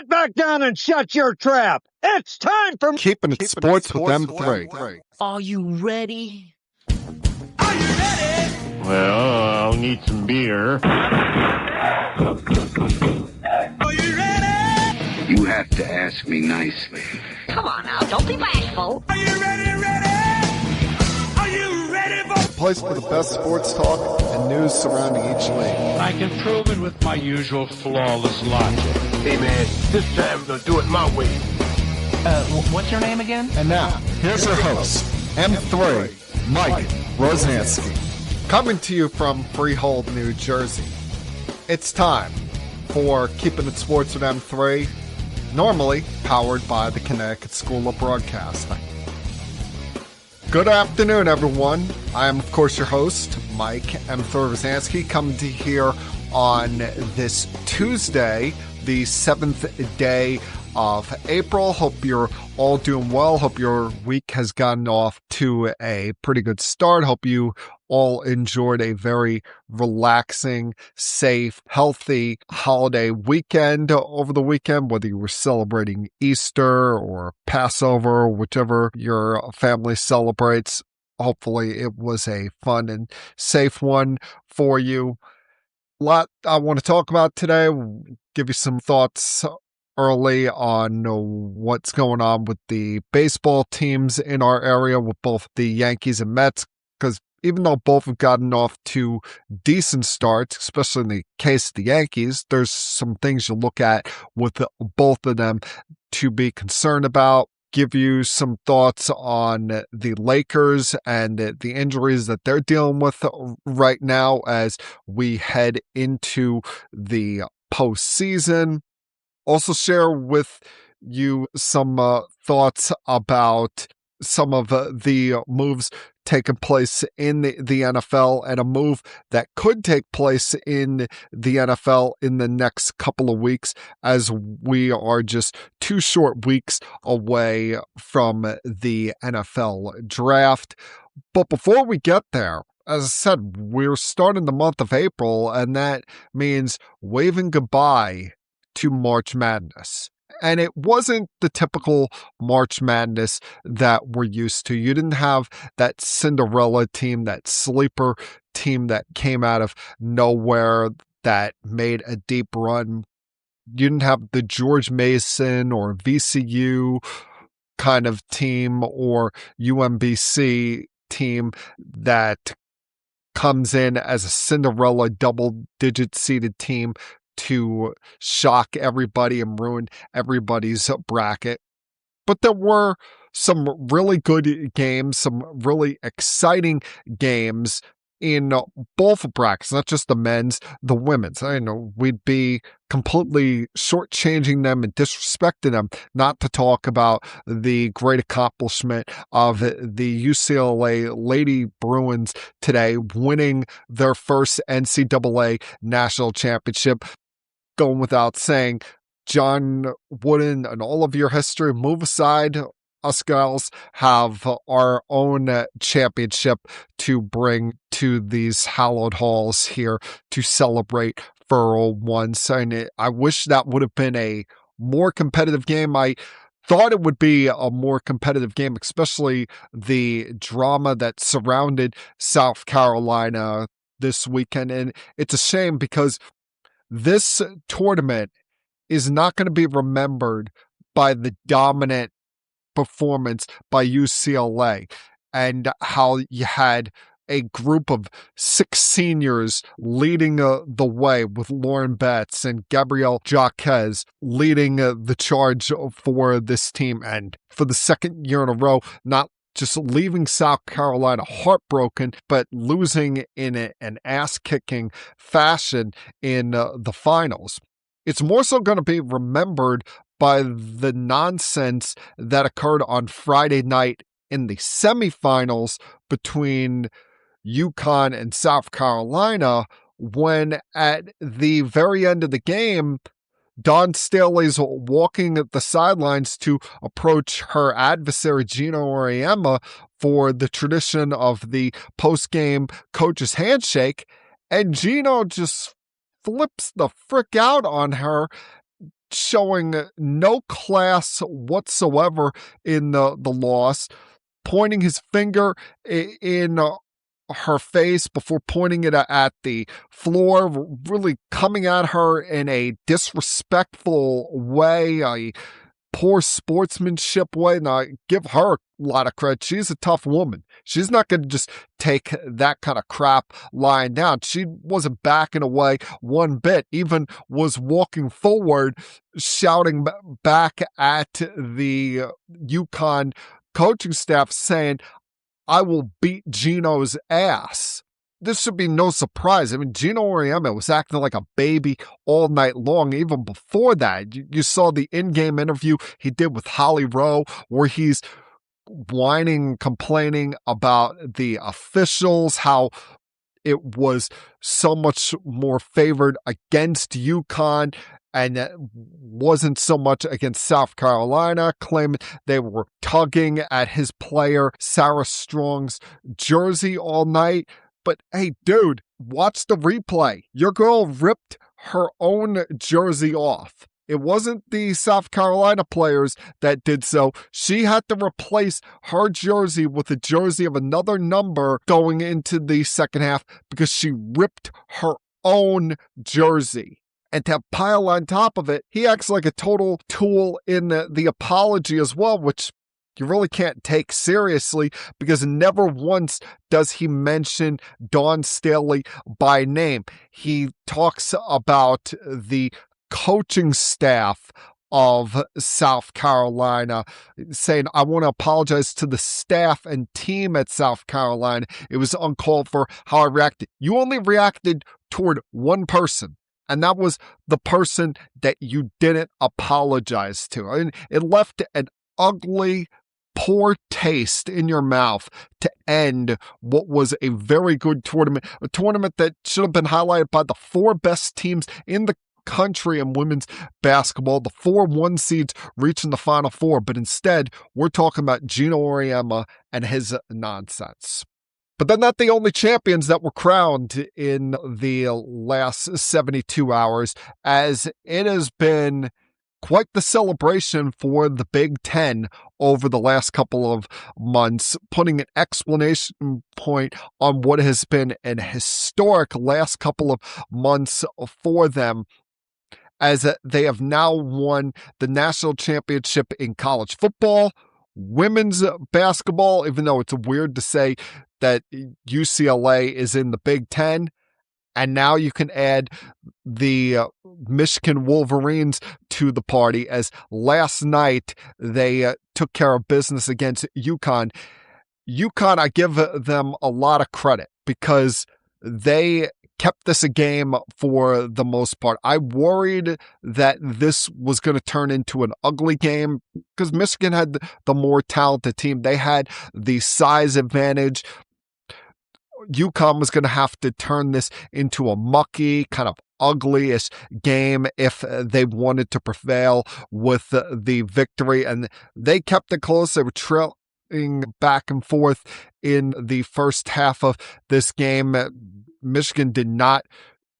Sit back down and shut your trap. It's time for Keeping it sports with them three. Are you ready? Are you ready? Well, I'll need some beer. Are you ready? You have to ask me nicely. Come on now, don't be bashful. Are you ready? Are you ready for The place for the best sports talk and news surrounding each league. I can prove it with my usual flawless logic. Hey man, this time we're gonna do it my way. What's your name again? And now, here's your host, M3, Mike Rosansky, coming to you from Freehold, New Jersey. It's time for Keeping It Sports with M3, normally powered by the Connecticut School of Broadcasting. Good afternoon, everyone. I am, of course, your host, Mike M3 Rosansky, coming to you here on this Tuesday, the 7th day of April. Hope you're all doing well. Hope your week has gotten off to a pretty good start. Hope you all enjoyed a very relaxing, safe, healthy holiday weekend over the weekend, whether you were celebrating Easter or Passover, whichever your family celebrates. Hopefully it was a fun and safe one for you. A lot I want to talk about today. Give you some thoughts early on what's going on with the baseball teams in our area with both the Yankees and Mets, because even though both have gotten off to decent starts, especially in the case of the Yankees, there's some things you look at with both of them to be concerned about. Give you some thoughts on the Lakers and the injuries that they're dealing with right now as we head into the postseason. Also share with you some thoughts about some of the moves taking place in the NFL and a move that could take place in the NFL in the next couple of weeks, as we are just 2 short weeks away from the NFL draft. But before we get there, as I said, we're starting the month of April, and that means waving goodbye to March Madness. And it wasn't the typical March Madness that we're used to. You didn't have that Cinderella team, that sleeper team that came out of nowhere that made a deep run. You didn't have the George Mason or VCU kind of team or UMBC team that comes in as a Cinderella double-digit seeded team to shock everybody and ruin everybody's bracket. But there were some really good games, some really exciting games in both brackets, not just the men's, the women's. I know we'd be completely shortchanging them and disrespecting them not to talk about the great accomplishment of the UCLA Lady Bruins today, winning their first NCAA national championship. Going without saying, John Wooden and all of your history, move aside. Us gals have our own championship to bring to these hallowed halls here to celebrate for once. And I wish that would have been a more competitive game. I thought it would be a more competitive game, especially the drama that surrounded South Carolina this weekend. And it's a shame because this tournament is not going to be remembered by the dominant performance by UCLA and how you had a group of 6 seniors leading the way with Lauren Betts and Gabrielle Jaquez leading the charge for this team. And for the second year in a row, not just leaving South Carolina heartbroken, but losing in an ass-kicking fashion in the finals. It's more so going to be remembered by the nonsense that occurred on Friday night in the semifinals between UConn and South Carolina, when at the very end of the game, Dawn Staley's walking the sidelines to approach her adversary, Geno Auriemma, for the tradition of the post-game coach's handshake, and Geno just flips the frick out on her, showing no class whatsoever in the loss, pointing his finger in her face before pointing it at the floor, really coming at her in a disrespectful way, a poor sportsmanship way. Now, I give her a lot of credit. She's a tough woman. She's not going to just take that kind of crap lying down. She wasn't backing away one bit, even was walking forward, shouting back at the UConn coaching staff saying, "I will beat Geno's ass." This should be no surprise. I mean, Geno Auriemma was acting like a baby all night long. Even before that, you saw the in-game interview he did with Holly Rowe, where he's whining, complaining about the officials, how it was so much more favored against UConn, and it wasn't so much against South Carolina, claiming they were tugging at his player Sarah Strong's jersey all night. But hey, dude, watch the replay. Your girl ripped her own jersey off. It wasn't the South Carolina players that did so. She had to replace her jersey with a jersey of another number going into the second half because she ripped her own jersey. And to pile on top of it, he acts like a total tool in the apology as well, which you really can't take seriously because never once does he mention Dawn Staley by name. He talks about the coaching staff of South Carolina, saying, "I want to apologize to the staff and team at South Carolina. It was uncalled for how I reacted." You only reacted toward one person, and that was the person that you didn't apologize to. I mean, it left an ugly, poor taste in your mouth to end what was a very good tournament, a tournament that should have been highlighted by the four best teams in the country in women's basketball, the 4 seeds reaching the Final Four, but instead we're talking about Geno Auriemma and his nonsense. But they're not the only champions that were crowned in the last 72 hours, as it has been quite the celebration for the Big Ten over the last couple of months, putting an explanation point on what has been an historic last couple of months for them, as they have now won the national championship in college football, women's basketball, even though it's weird to say that UCLA is in the Big Ten. And now you can add the Michigan Wolverines to the party, as last night they took care of business against UConn. UConn, I give them a lot of credit because they kept this a game for the most part. I worried that this was going to turn into an ugly game because Michigan had the more talented team. They had the size advantage. UConn was going to have to turn this into a mucky, kind of ugly-ish game if they wanted to prevail with the victory. And they kept it close. They were trailing back and forth in the first half of this game. Michigan did not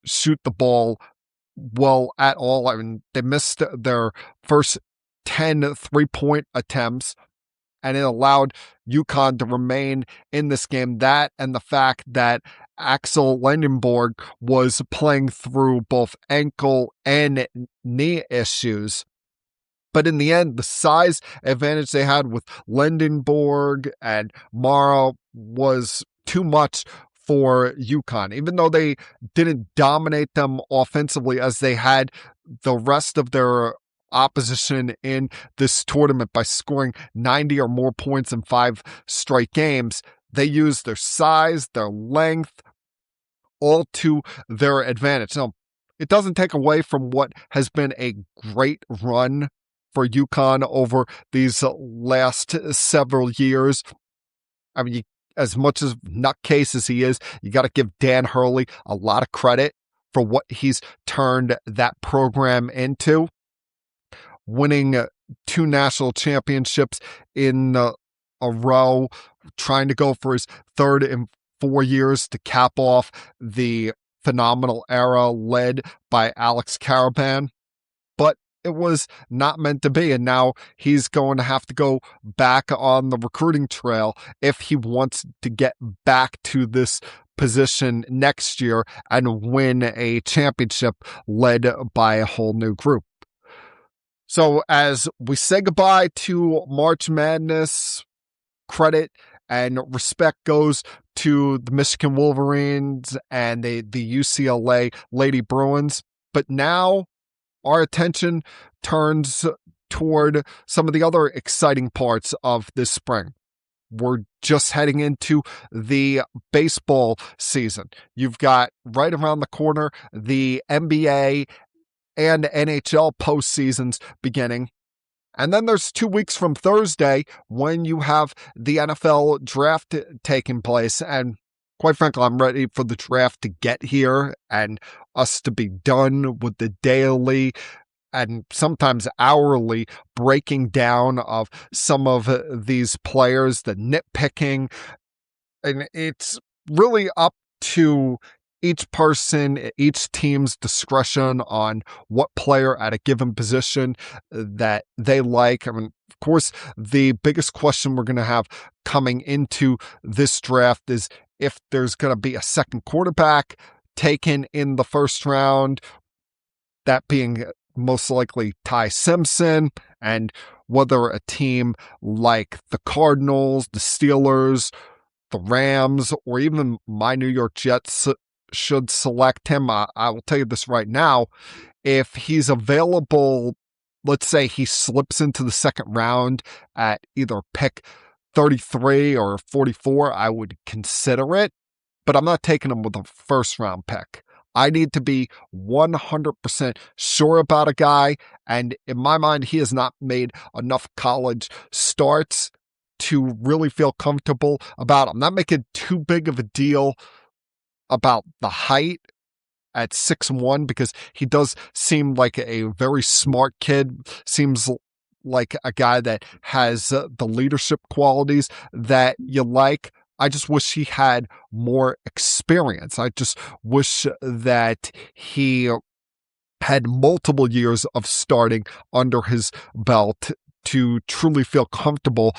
shoot the ball well at all. I mean, they missed their first 10 three-point attempts, and it allowed UConn to remain in this game. That and the fact that Axel Lindor was playing through both ankle and knee issues. But in the end, the size advantage they had with Lindor and Morrow was too much for UConn, even though they didn't dominate them offensively as they had the rest of their opposition in this tournament by scoring 90 or more points in 5 straight games. They used their size, their length, all to their advantage. Now, it doesn't take away from what has been a great run for UConn over these last several years. I mean, as much as nutcase as he is, you got to give Dan Hurley a lot of credit for what he's turned that program into. Winning 2 national championships in a row, trying to go for his 3rd in 4 years to cap off the phenomenal era led by Alex Caravan. But it was not meant to be. And now he's going to have to go back on the recruiting trail if he wants to get back to this position next year and win a championship led by a whole new group. So as we say goodbye to March Madness, credit and respect goes to the Michigan Wolverines and the UCLA Lady Bruins. But now our attention turns toward some of the other exciting parts of this spring. We're just heading into the baseball season. You've got right around the corner the NBA and NHL postseasons beginning. And then there's 2 weeks from Thursday when you have the NFL draft taking place. And quite frankly, I'm ready for the draft to get here and us to be done with the daily and sometimes hourly breaking down of some of these players, the nitpicking. And it's really up to each person, each team's discretion on what player at a given position that they like. I mean, of course, the biggest question we're going to have coming into this draft is if there's going to be a second quarterback taken in the first round, that being most likely Ty Simpson, and whether a team like the Cardinals, the Steelers, the Rams, or even my New York Jets should select him. I will tell you this right now. If he's available, let's say he slips into the second round at either pick 33 or 44, I would consider it, but I'm not taking him with a first round pick. I need to be 100% sure about a guy, and in my mind, he has not made enough college starts to really feel comfortable about him. I'm not making too big of a deal about the height at 6'1", because he does seem like a very smart kid, seems like a guy that has the leadership qualities that you like. I just wish he had more experience. I just wish that he had multiple years of starting under his belt to truly feel comfortable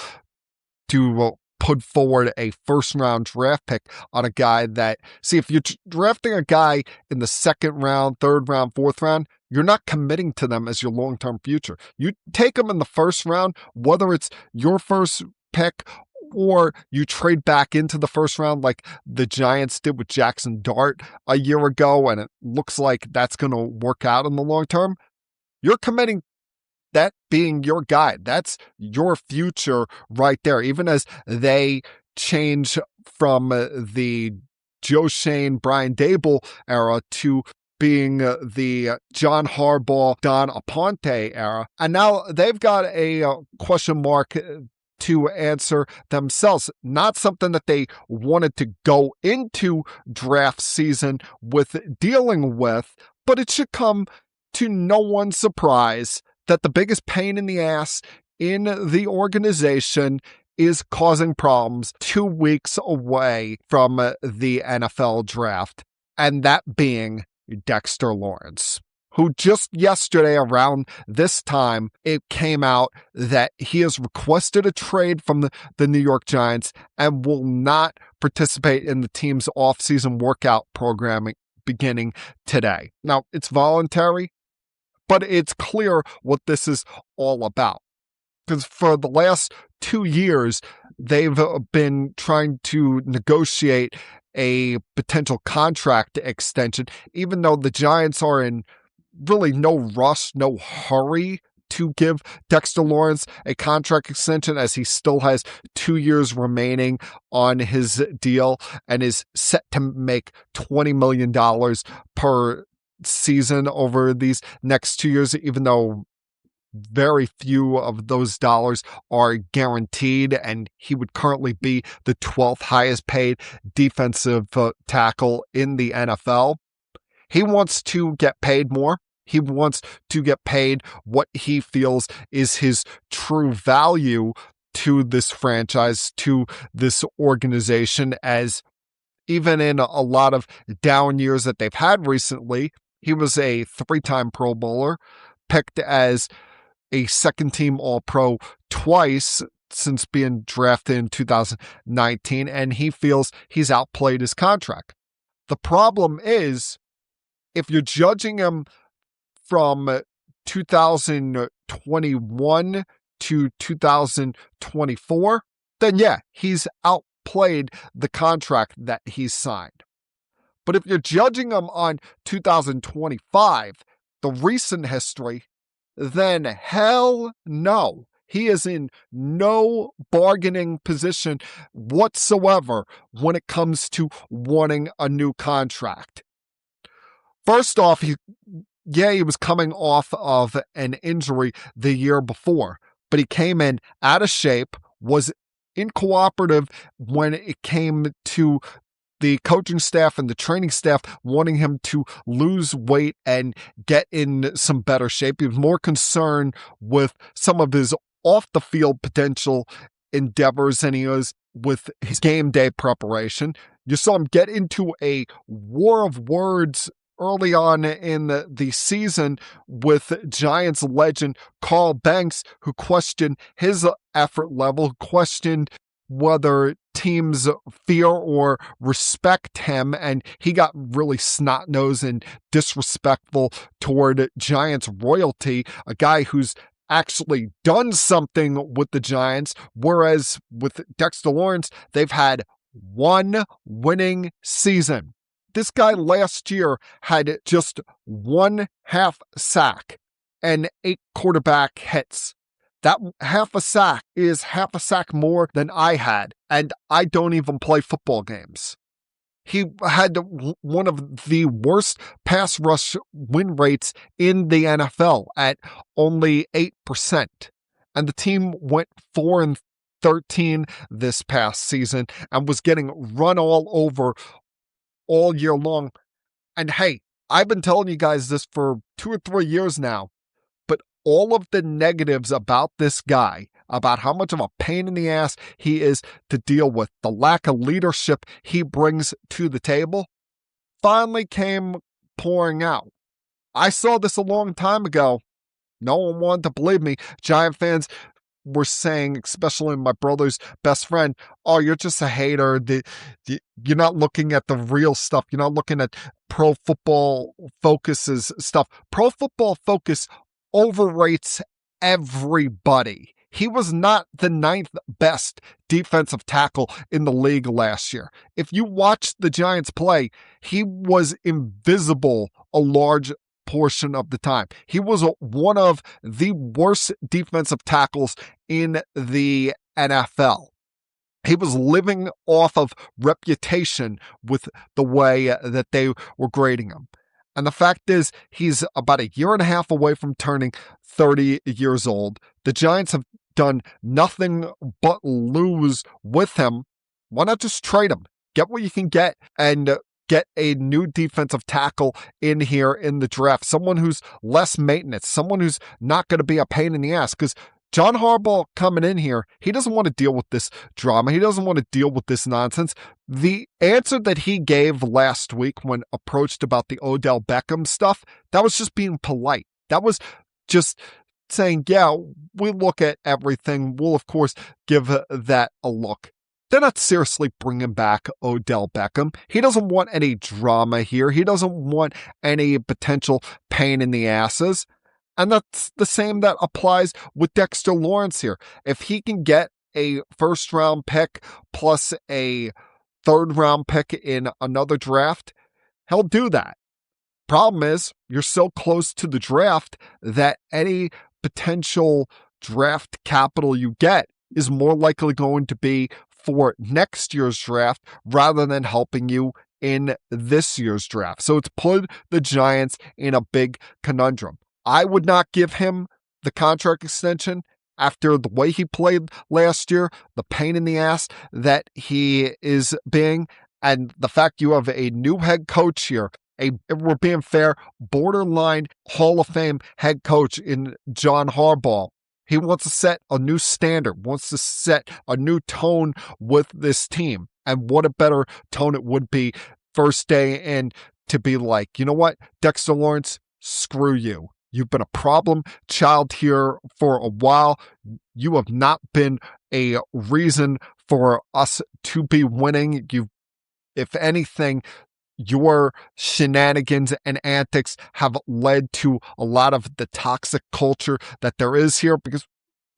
to put forward a first-round draft pick on a guy that, see, if you're drafting a guy in the second round, third round, fourth round, you're not committing to them as your long-term future. You take them in the first round, whether it's your first pick or you trade back into the first round like the Giants did with Jackson Dart a year ago, and it looks like that's going to work out in the long term. You're committing that being your guy. That's your future right there. Even as they change from the Joe Shane, Brian Dable era to being the John Harbaugh, Don Aponte era. And now they've got a question mark to answer themselves. Not something that they wanted to go into draft season with dealing with, but it should come to no one's surprise that the biggest pain in the ass in the organization is causing problems 2 weeks away from the NFL draft, and that being Dexter Lawrence, who just yesterday around this time, it came out that he has requested a trade from the New York Giants and will not participate in the team's offseason workout programming beginning today. Now, it's voluntary, but it's clear what this is all about. Because for the last 2 years, they've been trying to negotiate a potential contract extension, even though the Giants are in really no rush, no hurry to give Dexter Lawrence a contract extension, as he still has 2 years remaining on his deal and is set to make $20 million per season over these next 2 years, even though very few of those dollars are guaranteed, and he would currently be the 12th highest paid defensive tackle in the NFL. He wants to get paid more. He wants to get paid what he feels is his true value to this franchise, to this organization, as even in a lot of down years that they've had recently, he was a 3-time Pro Bowler, picked as a second-team All-Pro twice since being drafted in 2019, and he feels he's outplayed his contract. The problem is, if you're judging him from 2021 to 2024, then yeah, he's outplayed the contract that he's signed. But if you're judging him on 2025, the recent history, then hell no. He is in no bargaining position whatsoever when it comes to wanting a new contract. First off, he was coming off of an injury the year before, but he came in out of shape, was incooperative when it came to the coaching staff and the training staff wanting him to lose weight and get in some better shape. He was more concerned with some of his off-the-field potential endeavors than he was with his game day preparation. You saw him get into a war of words early on in the season with Giants legend Carl Banks, who questioned his effort level, questioned whether teams fear or respect him, and he got really snot-nosed and disrespectful toward Giants royalty, a guy who's actually done something with the Giants, whereas with Dexter Lawrence, they've had one winning season. This guy last year had just 1 half sack and 8 quarterback hits. That half a sack is half a sack more than I had, and I don't even play football games. He had one of the worst pass rush win rates in the NFL at only 8%. And the team went 4-13 this past season and was getting run all over all year long. And hey, I've been telling you guys this for 2 or 3 years now, but all of the negatives about this guy, about how much of a pain in the ass he is to deal with, the lack of leadership he brings to the table, finally came pouring out. I saw this a long time ago. No one wanted to believe me. Giant fans were saying, especially my brother's best friend, oh, you're just a hater. You're not looking at the real stuff. You're not looking at Pro Football Focus's stuff. Pro Football Focus overrates everybody. He was not the 9th best defensive tackle in the league last year. If you watched the Giants play, he was invisible a large portion of the time. He was one of the worst defensive tackles in the NFL. He was living off of reputation with the way that they were grading him. And the fact is, he's about a year and a half away from turning 30 years old. The Giants have done nothing but lose with him. Why not just trade him? Get what you can get and get a new defensive tackle in here in the draft. Someone who's less maintenance, someone who's not going to be a pain in the ass. Because John Harbaugh coming in here, he doesn't want to deal with this drama. He doesn't want to deal with this nonsense. The answer that he gave last week when approached about the Odell Beckham stuff, that was just being polite. That was just saying, yeah, we look at everything. We'll, of course, give that a look. They're not seriously bringing back Odell Beckham. He doesn't want any drama here. He doesn't want any potential pain in the asses. And that's the same that applies with Dexter Lawrence here. If he can get a first-round pick plus a third-round pick in another draft, he'll do that. Problem is, you're so close to the draft that any potential draft capital you get is more likely going to be for next year's draft rather than helping you in this year's draft. So it's put the Giants in a big conundrum. I would not give him the contract extension after the way he played last year, the pain in the ass that he is being, and the fact you have a new head coach here, if we're being fair, borderline Hall of Fame head coach in John Harbaugh. He wants to set a new standard, wants to set a new tone with this team. And what a better tone it would be first day in to be like, you know what, Dexter Lawrence, screw you. You've been a problem child here for a while. You have not been a reason for us to be winning. If anything, your shenanigans and antics have led to a lot of the toxic culture that there is here. Because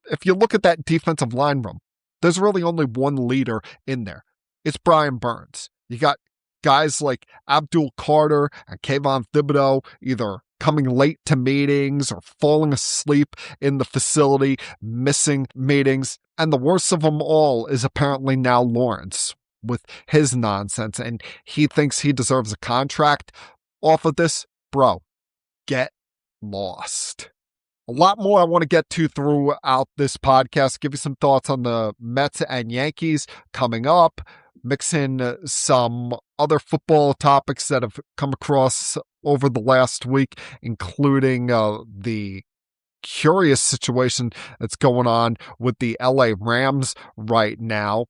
if you look at that defensive line room, there's really only one leader in there. It's Brian Burns. You got guys like Abdul Carter and Kayvon Thibodeau either coming late to meetings or falling asleep in the facility, missing meetings. And the worst of them all is apparently now Lawrence with his nonsense. And he thinks he deserves a contract off of this. Bro, get lost. A lot more I want to get to throughout this podcast. Give you some thoughts on the Mets and Yankees coming up. Mix in some other football topics that have come across over the last week, including the curious situation that's going on with the LA Rams right now,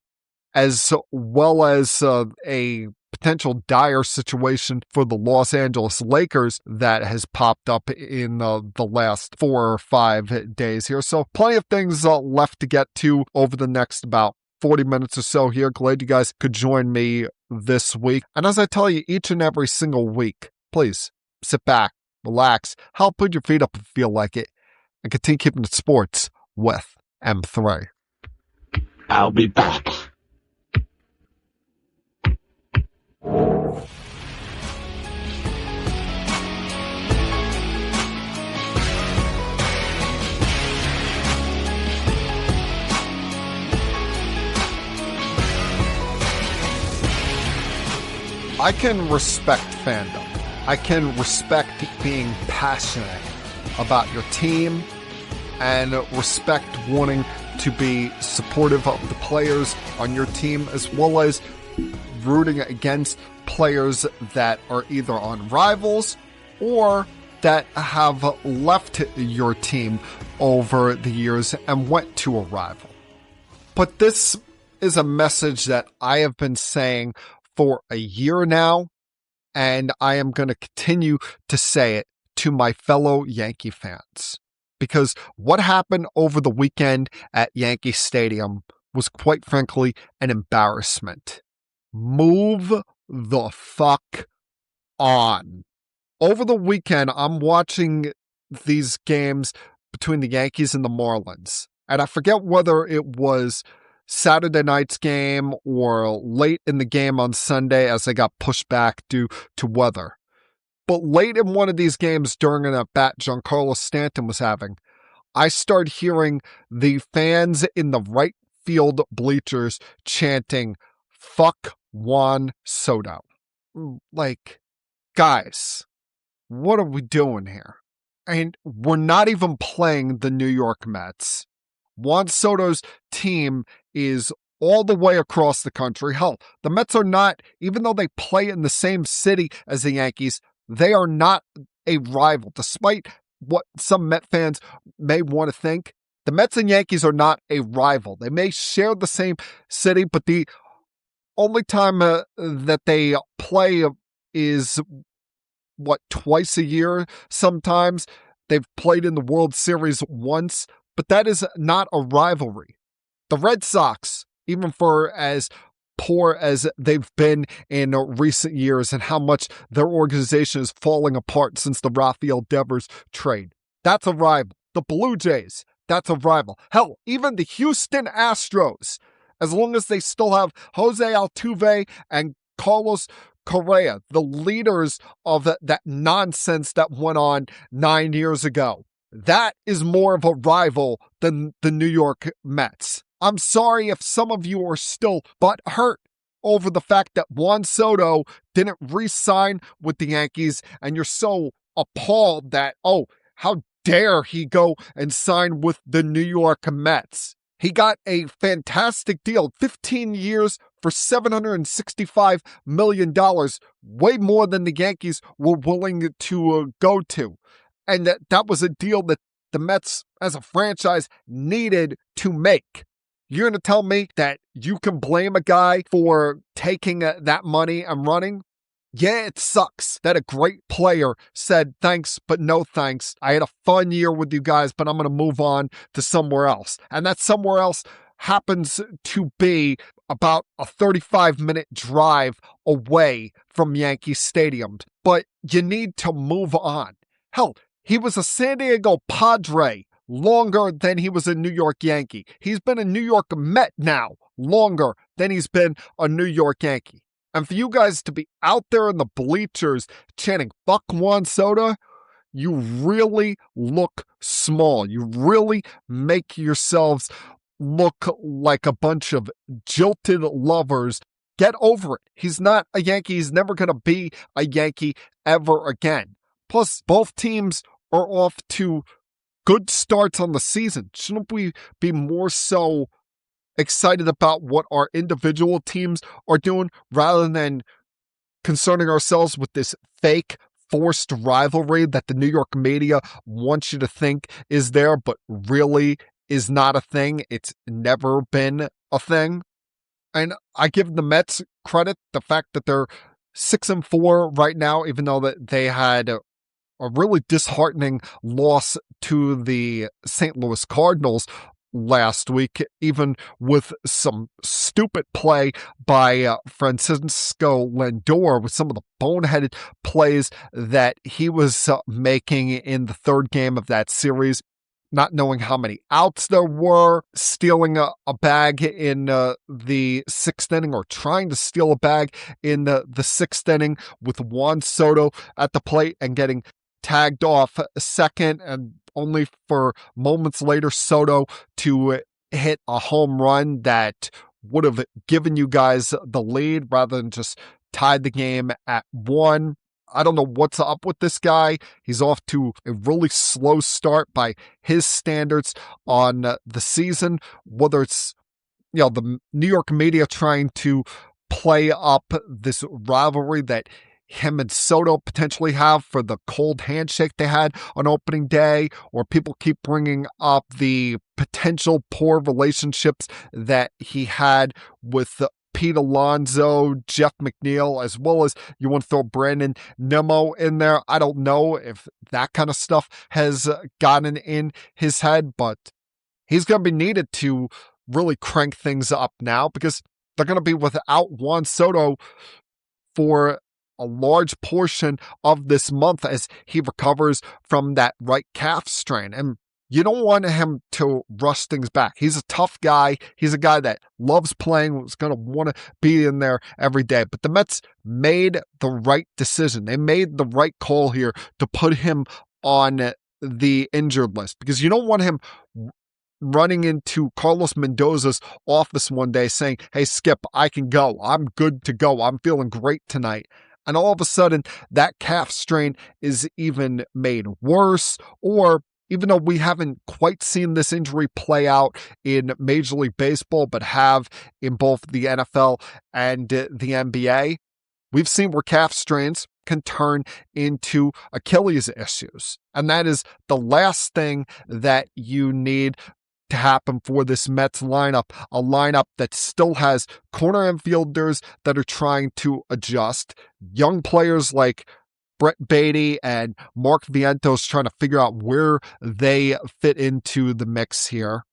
as well as a potential dire situation for the Los Angeles Lakers that has popped up in the last 4 or 5 days here. So plenty of things left to get to over the next about 40 minutes or so here. Glad you guys could join me this week. And as I tell you each and every single week, please sit back, relax, help put your feet up if you feel like it, and continue keeping it sports with M3. I'll be back. I can respect fandom. I can respect being passionate about your team and respect wanting to be supportive of the players on your team, as well as rooting against players that are either on rivals or that have left your team over the years and went to a rival. But this is a message that I have been saying for a year now, and I am going to continue to say it to my fellow Yankee fans. Because what happened over the weekend at Yankee Stadium was, quite frankly, an embarrassment. Move the fuck on. Over the weekend, I'm watching these games between the Yankees and the Marlins. And I forget whether it was Saturday night's game or late in the game on Sunday as they got pushed back due to weather. But late in one of these games during an at-bat Giancarlo Stanton was having, I started hearing the fans in the right field bleachers chanting, "Fuck Juan Soto." Like, guys, what are we doing here? And we're not even playing the New York Mets. Juan Soto's team is all the way across the country. Hell, the Mets are not, even though they play in the same city as the Yankees, they are not a rival. Despite what some Met fans may want to think, the Mets and Yankees are not a rival. They may share the same city, but the only time that they play is, twice a year sometimes. They've played in the World Series once, but that is not a rivalry. The Red Sox, even for as poor as they've been in recent years and how much their organization is falling apart since the Rafael Devers trade, that's a rival. The Blue Jays, that's a rival. Hell, even the Houston Astros, as long as they still have Jose Altuve and Carlos Correa, the leaders of that nonsense that went on 9 years ago, that is more of a rival than the New York Mets. I'm sorry if some of you are still butthurt over the fact that Juan Soto didn't re-sign with the Yankees, and you're so appalled that, how dare he go and sign with the New York Mets. He got a fantastic deal, 15 years for $765 million, way more than the Yankees were willing to go to. And that was a deal that the Mets as a franchise needed to make. You're going to tell me that you can blame a guy for taking that money and running? Yeah, it sucks that a great player said thanks, but no thanks. I had a fun year with you guys, but I'm going to move on to somewhere else. And that somewhere else happens to be about a 35-minute drive away from Yankee Stadium. But you need to move on. Hell, he was a San Diego Padre longer than he was a New York Yankee. He's been a New York Met now longer than he's been a New York Yankee. And for you guys to be out there in the bleachers chanting, "Fuck Juan Soto," you really look small. You really make yourselves look like a bunch of jilted lovers. Get over it. He's not a Yankee. He's never going to be a Yankee ever again. Plus, both teams are off to good starts on the season. Shouldn't we be more so excited about what our individual teams are doing rather than concerning ourselves with this fake forced rivalry that the New York media wants you to think is there, but really is not a thing? It's never been a thing. And I give the Mets credit, the fact that they're 6-4 right now, even though that they had a really disheartening loss to the St. Louis Cardinals last week, even with some stupid play by Francisco Lindor with some of the boneheaded plays that he was making in the third game of that series, not knowing how many outs there were, stealing a bag in the sixth inning, or trying to steal a bag in the sixth inning with Juan Soto at the plate and getting tagged off second, and only for moments later Soto to hit a home run that would have given you guys the lead rather than just tied the game at 1. I don't know what's up with this guy. He's off to a really slow start by his standards on the season, whether it's, the New York media trying to play up this rivalry that him and Soto potentially have for the cold handshake they had on opening day, or people keep bringing up the potential poor relationships that he had with Pete Alonso, Jeff McNeil, as well as you want to throw Brandon Nimmo in there. I don't know if that kind of stuff has gotten in his head, but he's going to be needed to really crank things up now, because they're going to be without Juan Soto for a large portion of this month as he recovers from that right calf strain. And you don't want him to rush things back. He's a tough guy. He's a guy that loves playing, was going to want to be in there every day. But the Mets made the right decision. They made the right call here to put him on the injured list, because you don't want him running into Carlos Mendoza's office one day saying, "Hey, Skip, I can go. I'm good to go. I'm feeling great tonight." And all of a sudden, that calf strain is even made worse, or even though we haven't quite seen this injury play out in Major League Baseball, but have in both the NFL and the NBA, we've seen where calf strains can turn into Achilles issues. And that is the last thing that you need to happen for this Mets lineup, a lineup that still has corner infielders that are trying to adjust, young players like Brett Beatty and Mark Vientos trying to figure out where they fit into the mix here,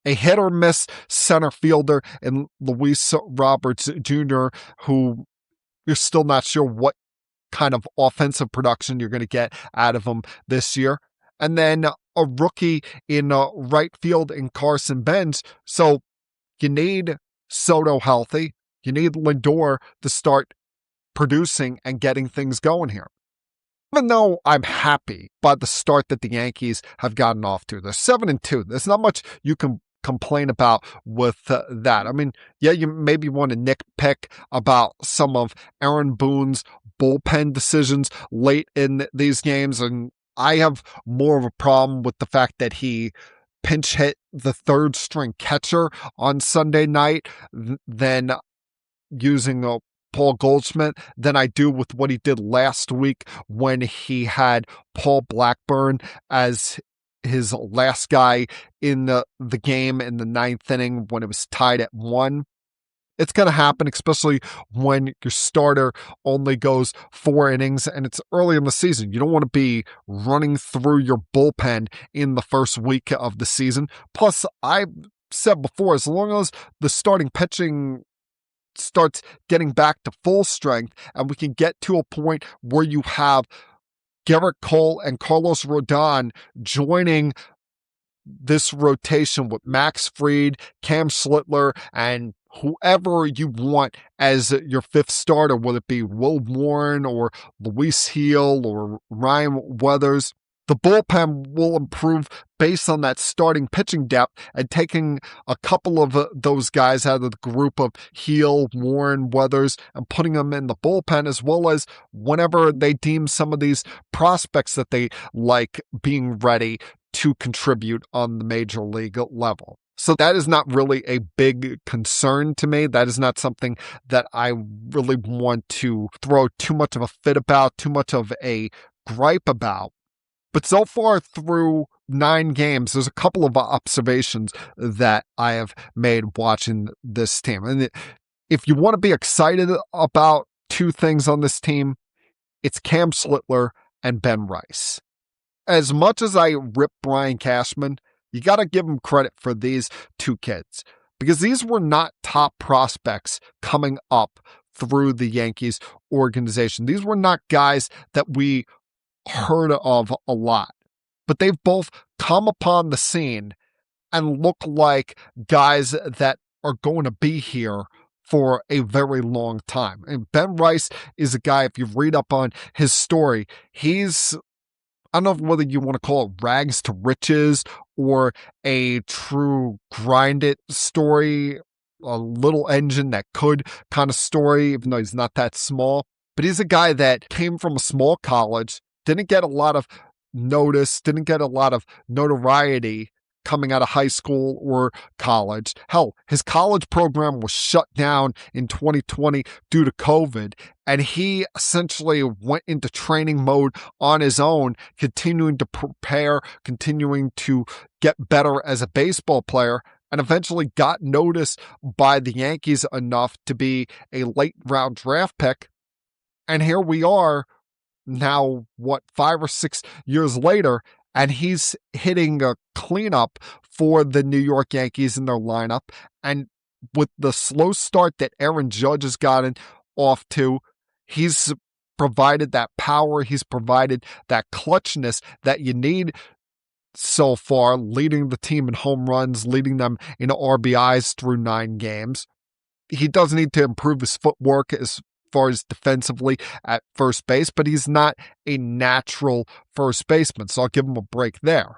a hit or miss center fielder in Luis Roberts Jr., who you're still not sure what kind of offensive production you're going to get out of him this year, and then a rookie in right field in Carson Benz. So you need Soto healthy. You need Lindor to start producing and getting things going here. Even though I'm happy by the start that the Yankees have gotten off to, they're 7-2. There's not much you can complain about with that. I mean, yeah, you maybe want to nitpick about some of Aaron Boone's bullpen decisions late in these games, and I have more of a problem with the fact that he pinch hit the third string catcher on Sunday night than using Paul Goldschmidt than I do with what he did last week when he had Paul Blackburn as his last guy in the game in the ninth inning when it was tied at 1. It's going to happen, especially when your starter only goes 4 innings and it's early in the season. You don't want to be running through your bullpen in the first week of the season. Plus, I said before, as long as the starting pitching starts getting back to full strength and we can get to a point where you have Gerrit Cole and Carlos Rodon joining this rotation with Max Fried, Cam Schlittler, and whoever you want as your 5th starter, whether it be Will Warren or Luis Heel or Ryan Weathers. The bullpen will improve based on that starting pitching depth and taking a couple of those guys out of the group of Heel, Warren, Weathers, and putting them in the bullpen, as well as whenever they deem some of these prospects that they like being ready to contribute on the major league level. So that is not really a big concern to me. That is not something that I really want to throw too much of a fit about, too much of a gripe about. But so far through 9 games, there's a couple of observations that I have made watching this team. And if you want to be excited about 2 things on this team, it's Cam Schlittler and Ben Rice. As much as I rip Brian Cashman, you got to give him credit for these 2 kids, because these were not top prospects coming up through the Yankees organization. These were not guys that we heard of a lot, but they've both come upon the scene and look like guys that are going to be here for a very long time. And Ben Rice is a guy, if you read up on his story, he's, I don't know whether you want to call it rags to riches or a true grind it story, a little engine that could kind of story, even though he's not that small. But he's a guy that came from a small college, didn't get a lot of notice, didn't get a lot of notoriety coming out of high school or college. Hell, his college program was shut down in 2020 due to COVID, and he essentially went into training mode on his own, continuing to prepare, continuing to get better as a baseball player, and eventually got noticed by the Yankees enough to be a late round draft pick. And here we are now, 5 or 6 years later, and he's hitting a cleanup for the New York Yankees in their lineup. And with the slow start that Aaron Judge has gotten off to, he's provided that power, he's provided that clutchness that you need so far, leading the team in home runs, leading them in RBIs through 9 games. He does need to improve his footwork as far as defensively at first base, but he's not a natural first baseman, so I'll give him a break there.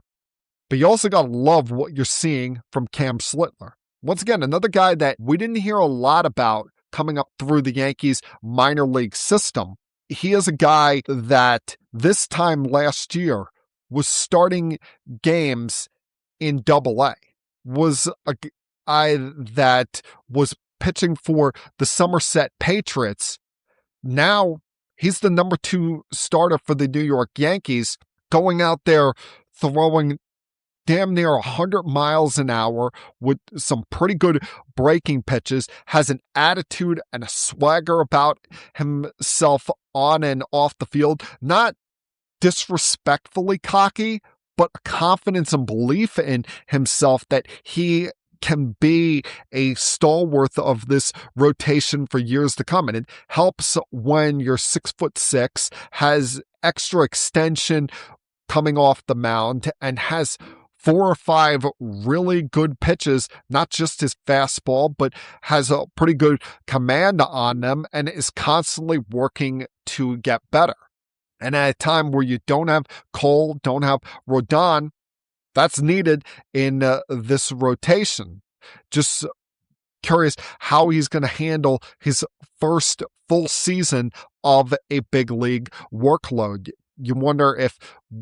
But you also got to love what you're seeing from Cam Schlittler. Once again, another guy that we didn't hear a lot about coming up through the Yankees minor league system. He is a guy that this time last year was starting games in Double-A, was a guy that was pitching for the Somerset Patriots. Now he's the number 2 starter for the New York Yankees, going out there throwing damn near 100 miles an hour with some pretty good breaking pitches, has an attitude and a swagger about himself on and off the field, not disrespectfully cocky, but a confidence and belief in himself that he can be a stalwart of this rotation for years to come. And it helps when you're 6'6", has extra extension coming off the mound, and has 4 or 5 really good pitches, not just his fastball, but has a pretty good command on them and is constantly working to get better. And at a time where you don't have Cole, don't have Rodon, that's needed in this rotation. Just curious how he's going to handle his first full season of a big league workload. You wonder if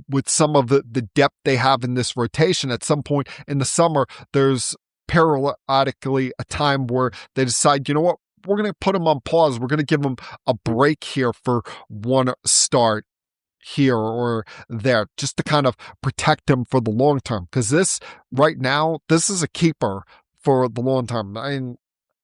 with some of the depth they have in this rotation, at some point in the summer, there's periodically a time where they decide, you know what, we're going to put him on pause. We're going to give him a break here for one start here or there, just to kind of protect him for the long term. Because this, right now, this is a keeper for the long term. I mean,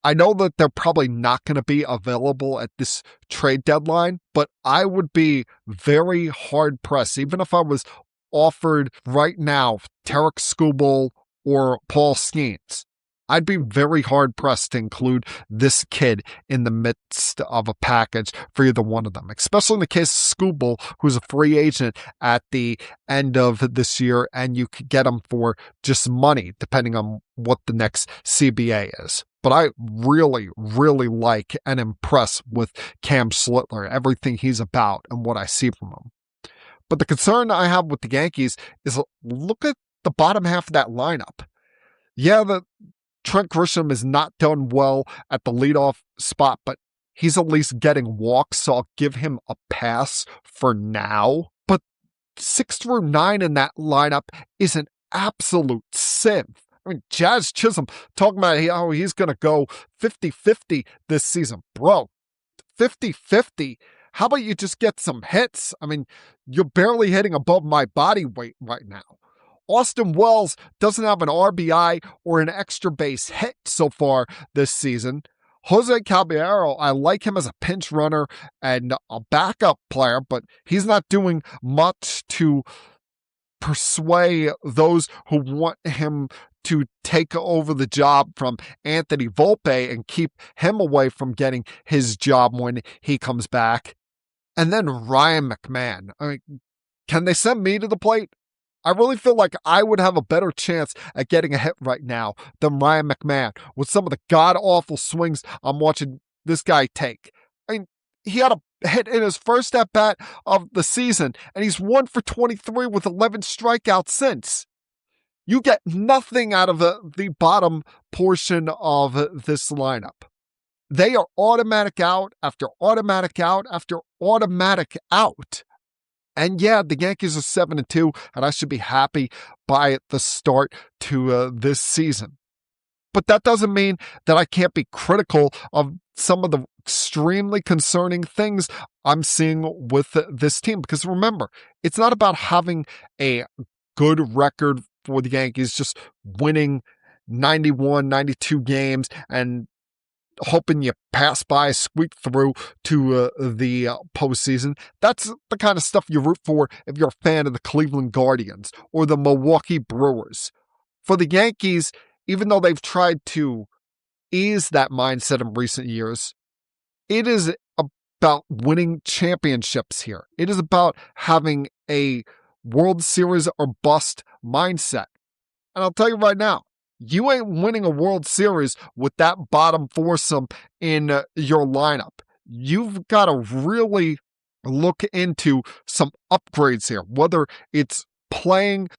I know that they're probably not going to be available at this trade deadline, but I would be very hard pressed, even if I was offered right now Tarek Skubal or Paul Skeens. I'd be very hard pressed to include this kid in the midst of a package for either one of them, especially in the case of Skubal, who's a free agent at the end of this year, and you could get him for just money, depending on what the next CBA is. But I really, really like and impress with Cam Schlittler, everything he's about and what I see from him. But the concern I have with the Yankees is look at the bottom half of that lineup. Yeah, Trent Grisham is not done well at the leadoff spot, but he's at least getting walks, so I'll give him a pass for now. But 6 through 9 in that lineup is an absolute sieve. I mean, Jazz Chisholm talking about how he's going to go 50-50 this season. Bro, 50-50? How about you just get some hits? I mean, you're barely hitting above my body weight right now. Austin Wells doesn't have an RBI or an extra base hit so far this season. Jose Caballero, I like him as a pinch runner and a backup player, but he's not doing much to persuade those who want him to take over the job from Anthony Volpe and keep him away from getting his job when he comes back. And then Ryan McMahon. I mean, can they send me to the plate? I really feel like I would have a better chance at getting a hit right now than Ryan McMahon with some of the god-awful swings I'm watching this guy take. I mean, he had a hit in his first at-bat of the season, and he's 1 for 23 with 11 strikeouts since. You get nothing out of the bottom portion of this lineup. They are automatic out after automatic out after automatic out. And yeah, the Yankees are 7-2, and I should be happy by the start to this season. But that doesn't mean that I can't be critical of some of the extremely concerning things I'm seeing with this team. Because remember, it's not about having a good record for the Yankees, just winning 91, 92 games and hoping you pass by, squeak through to the postseason. That's the kind of stuff you root for if you're a fan of the Cleveland Guardians or the Milwaukee Brewers. For the Yankees, even though they've tried to ease that mindset in recent years, it is about winning championships here. It is about having a World Series or bust mindset. And I'll tell you right now, you ain't winning a World Series with that bottom foursome in your lineup. You've got to really look into some upgrades here, whether it's playing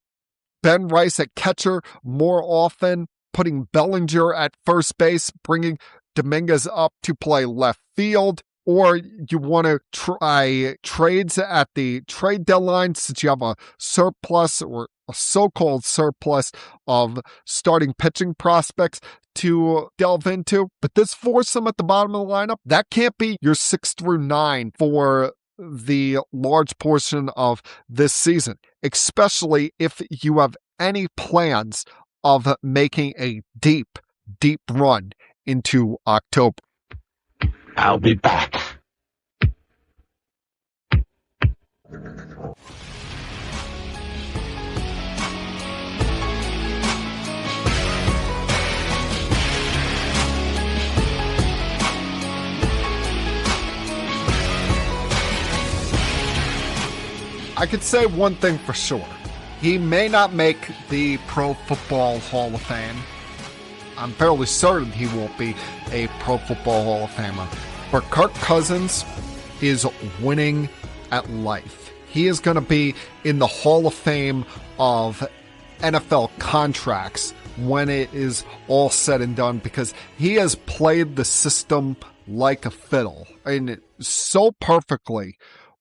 Ben Rice at catcher more often, putting Bellinger at first base, bringing Dominguez up to play left field, or you want to try trades at the trade deadline since you have a surplus or a so-called surplus of starting pitching prospects to delve into. But this foursome at the bottom of the lineup, that can't be your 6 through 9 for the large portion of this season, especially if you have any plans of making a deep, deep run into October. I'll be back. I could say one thing for sure. He may not make the Pro Football Hall of Fame. I'm fairly certain he won't be a Pro Football Hall of Famer. But Kirk Cousins is winning at life. He is going to be in the Hall of Fame of NFL contracts when it is all said and done because he has played the system like a fiddle. And so perfectly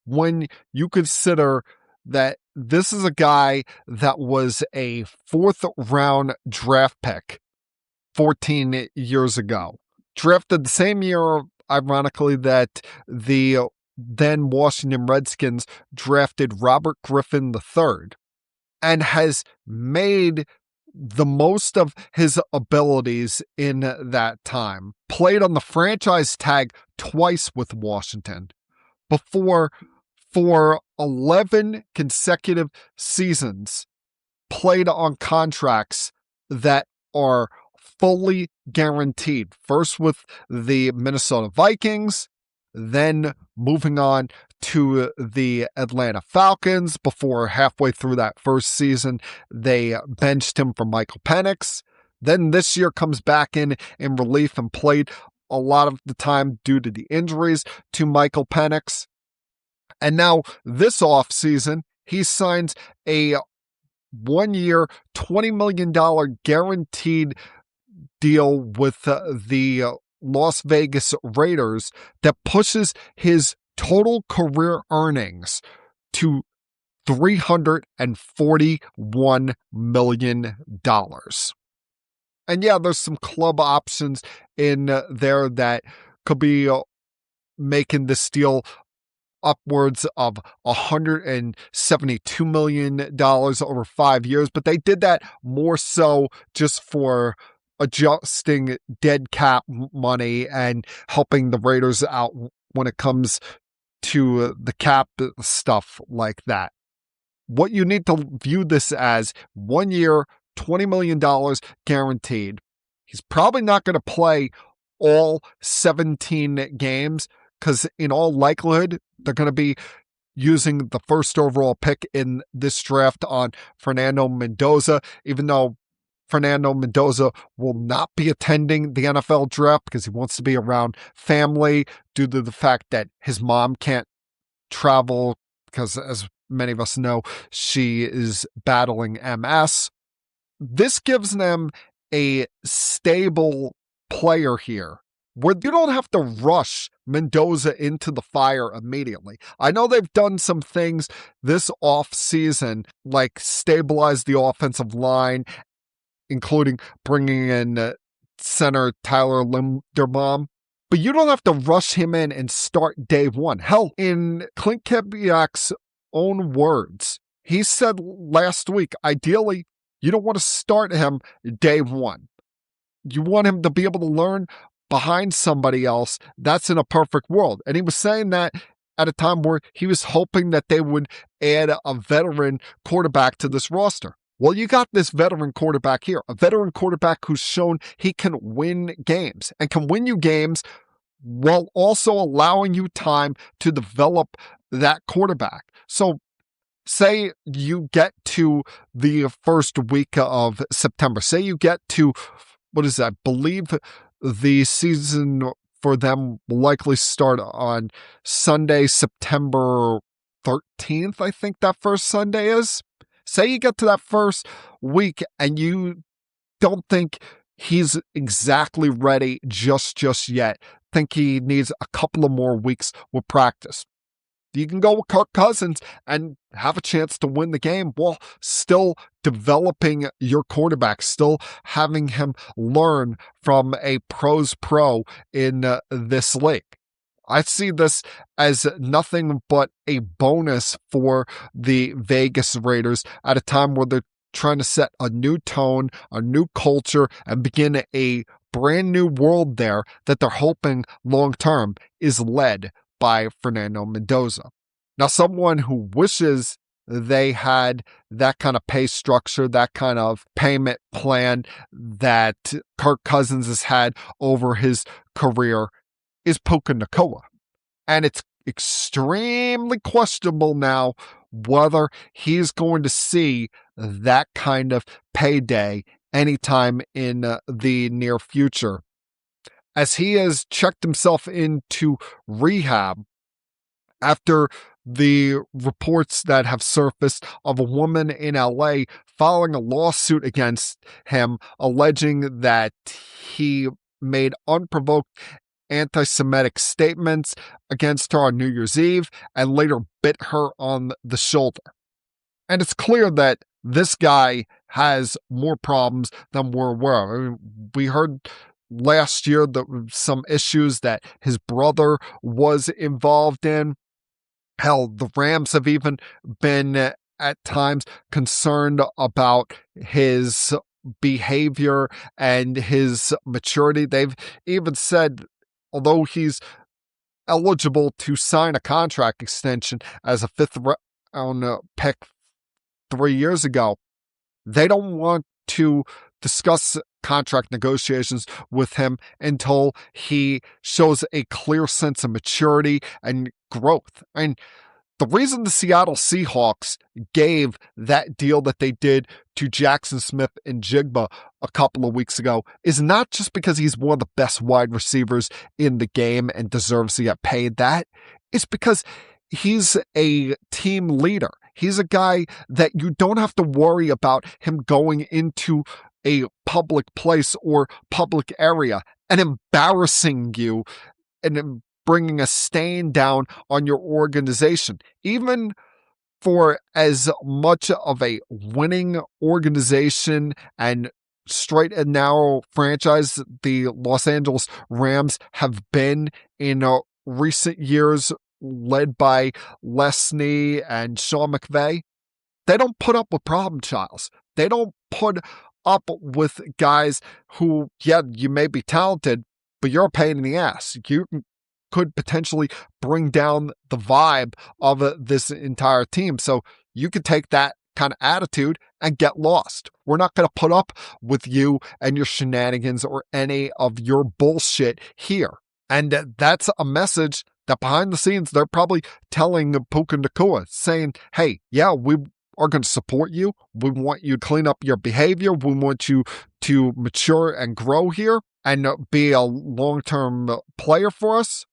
when you consider that this is a guy that was a 4th round draft pick 14 years ago. Drafted the same year, ironically, that the then Washington Redskins drafted Robert Griffin III and has made the most of his abilities in that time. Played on the franchise tag twice with Washington before, for 11 consecutive seasons, played on contracts that are fully guaranteed. First with the Minnesota Vikings, then moving on to the Atlanta Falcons. Before halfway through that first season, they benched him for Michael Penix. Then this year comes back in relief and played a lot of the time due to the injuries to Michael Penix. And now this offseason, he signs a 1-year, $20 million guaranteed deal with the Las Vegas Raiders that pushes his total career earnings to $341 million. And yeah, there's some club options in there that could be making this deal upwards of $172 million over 5 years, but they did that more so just for adjusting dead cap money and helping the Raiders out when it comes to the cap stuff like that. What you need to view this as 1 year, $20 million guaranteed. He's probably not going to play all 17 games because in all likelihood, they're going to be using the first overall pick in this draft on Fernando Mendoza, even though Fernando Mendoza will not be attending the NFL draft because he wants to be around family due to the fact that his mom can't travel because, as many of us know, she is battling MS. This gives them a stable player here where you don't have to rush Mendoza into the fire immediately. I know they've done some things this offseason, like stabilize the offensive line, including bringing in center Tyler Linderbaum. But you don't have to rush him in and start day one. Hell, in Clint Kubiak's own words, he said last week, ideally, you don't want to start him day one. You want him to be able to learn behind somebody else. That's in a perfect world. And he was saying that at a time where he was hoping that they would add a veteran quarterback to this roster. Well, you got this veteran quarterback here, a veteran quarterback who's shown he can win games and can win you games while also allowing you time to develop that quarterback. So say you get to the first week of September. Say you get to, I believe the season for them will likely start on Sunday, September 13th, I think that first Sunday is. Say you get to that first week and you don't think he's exactly ready just yet. Think he needs a couple of more weeks with practice. You can go with Kirk Cousins and have a chance to win the game while still developing your quarterback, still having him learn from a pro's pro in this league. I see this as nothing but a bonus for the Vegas Raiders at a time where they're trying to set a new tone, a new culture, and begin a brand new world there that they're hoping long-term is led by Fernando Mendoza. Now, someone who wishes they had that kind of pay structure, that kind of payment plan that Kirk Cousins has had over his career is Puka Nacua. And it's extremely questionable now whether he's going to see that kind of payday anytime in the near future, as he has checked himself into rehab after the reports that have surfaced of a woman in LA filing a lawsuit against him, alleging that he made unprovoked anti-Semitic statements against her on New Year's Eve and later bit her on the shoulder. And it's clear that this guy has more problems than we're aware of. I mean, we heard last year that some issues that his brother was involved in. Hell, the Rams have even been at times concerned about his behavior and his maturity. They've even said, although he's eligible to sign a contract extension as a fifth round pick 3 years ago, they don't want to discuss contract negotiations with him until he shows a clear sense of maturity and growth. And the reason the Seattle Seahawks gave that deal that they did to Jackson Smith and Jigba a couple of weeks ago is not just because he's one of the best wide receivers in the game and deserves to get paid that. It's because he's a team leader. He's a guy that you don't have to worry about him going into a public place or public area and embarrassing you and bringing a stain down on your organization. Even for as much of a winning organization and straight and narrow franchise the Los Angeles Rams have been in recent years, led by Lesney and Sean McVay, they don't put up with problem childs. They don't put up with guys who, yeah, you may be talented, but you're a pain in the ass. You could potentially bring down the vibe of this entire team. So you could take that kind of attitude and get lost. We're not going to put up with you and your shenanigans or any of your bullshit here. And that's a message that behind the scenes, they're probably telling Puka Nacua, saying, hey, yeah, we are going to support you. We want you to clean up your behavior. We want you to mature and grow here and be a long-term player for us.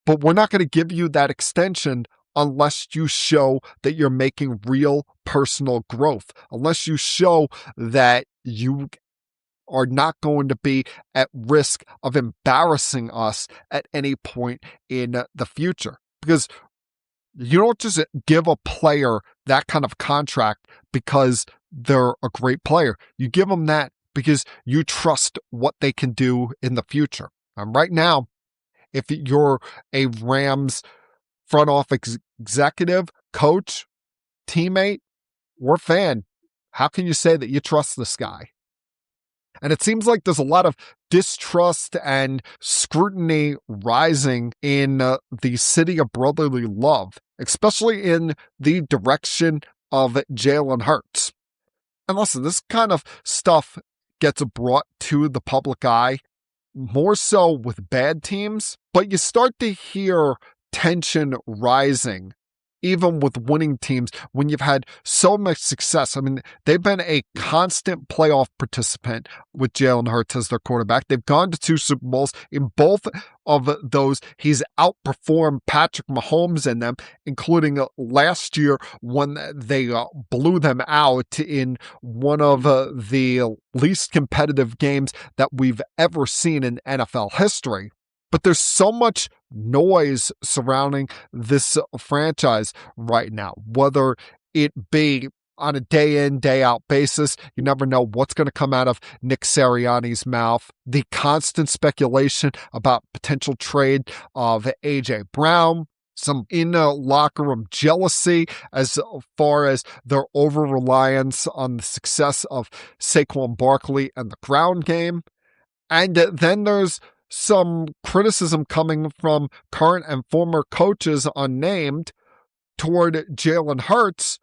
But we're not going to give you that extension unless you show that you're making real personal growth, unless you show that you are not going to be at risk of embarrassing us at any point in the future. Because you don't just give a player that kind of contract because they're a great player. You give them that because you trust what they can do in the future. And right now, if you're a Rams front office executive, coach, teammate, or fan, how can you say that you trust this guy? And it seems like there's a lot of distrust and scrutiny rising in the city of brotherly love, especially in the direction of Jalen Hurts. And listen, this kind of stuff gets brought to the public eye more so with bad teams, but you start to hear tension rising even with winning teams when you've had so much success. I mean, they've been a constant playoff participant with Jalen Hurts as their quarterback. They've gone to 2 Super Bowls. In both of those, he's outperformed Patrick Mahomes in them, including last year when they blew them out in one of the least competitive games that we've ever seen in NFL history. But there's so much noise surrounding this franchise right now, whether it be on a day in, day out basis. You never know what's going to come out of Nick Sirianni's mouth. The constant speculation about potential trade of A.J. Brown, some in-locker room jealousy as far as their over-reliance on the success of Saquon Barkley and the ground game. And then there's some criticism coming from current and former coaches unnamed toward Jalen Hurts,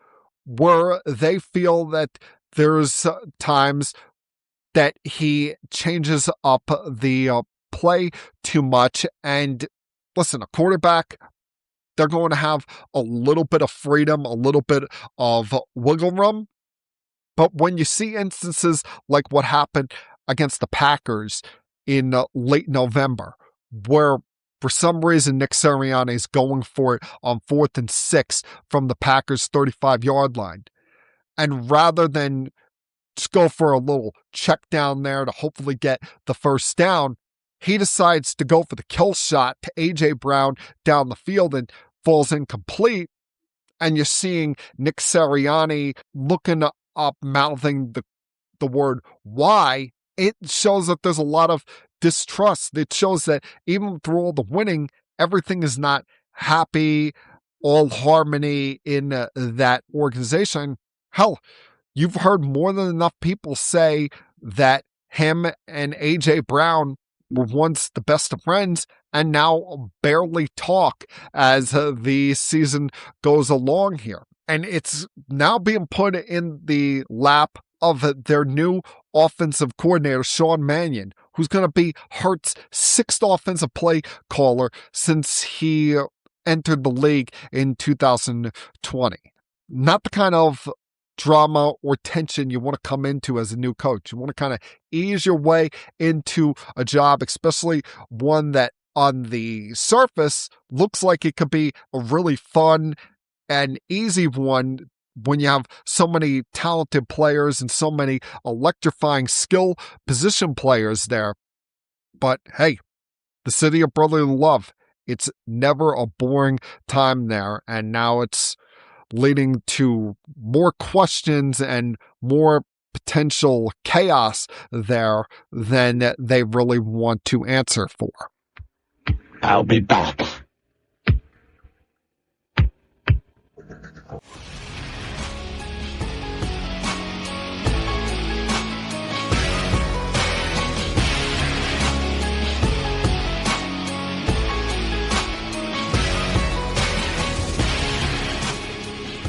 where they feel that there's times that he changes up the play too much. And listen, a quarterback, they're going to have a little bit of freedom, a little bit of wiggle room. But when you see instances like what happened against the Packers in late November, where for some reason Nick Sirianni is going for it on 4th and 6 from the Packers' 35-yard line, and rather than just go for a little check down there to hopefully get the first down, he decides to go for the kill shot to A.J. Brown down the field and falls incomplete. And you're seeing Nick Sirianni looking up, mouthing the word "why." It shows that there's a lot of distrust. It shows that even through all the winning, everything is not happy, all harmony in that organization. Hell, you've heard more than enough people say that him and A.J. Brown were once the best of friends and now barely talk as the season goes along here. And it's now being put in the lap of their new offensive coordinator, Sean Mannion, who's going to be Hurt's sixth offensive play caller since he entered the league in 2020. Not the kind of drama or tension you want to come into as a new coach. You want to kind of ease your way into a job, especially one that on the surface looks like it could be a really fun and easy one when you have so many talented players and so many electrifying skill position players there. But hey, the city of brotherly love, it's never a boring time there. And now it's leading to more questions and more potential chaos there than they really want to answer for. I'll be back.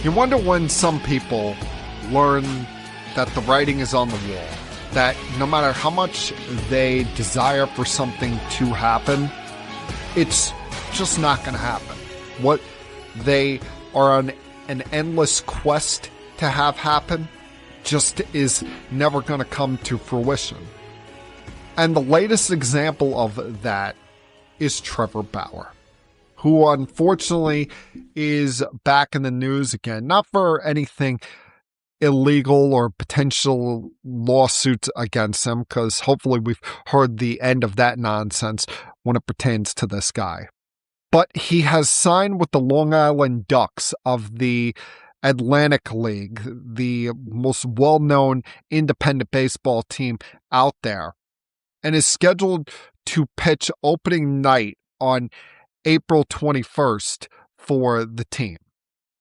You wonder when some people learn that the writing is on the wall, that no matter how much they desire for something to happen, it's just not going to happen. What they are on an endless quest to have happen just is never going to come to fruition. And the latest example of that is Trevor Bauer, who unfortunately is back in the news again, not for anything illegal or potential lawsuits against him, because hopefully we've heard the end of that nonsense when it pertains to this guy. But he has signed with the Long Island Ducks of the Atlantic League, the most well-known independent baseball team out there, and is scheduled to pitch opening night on April 21st for the team.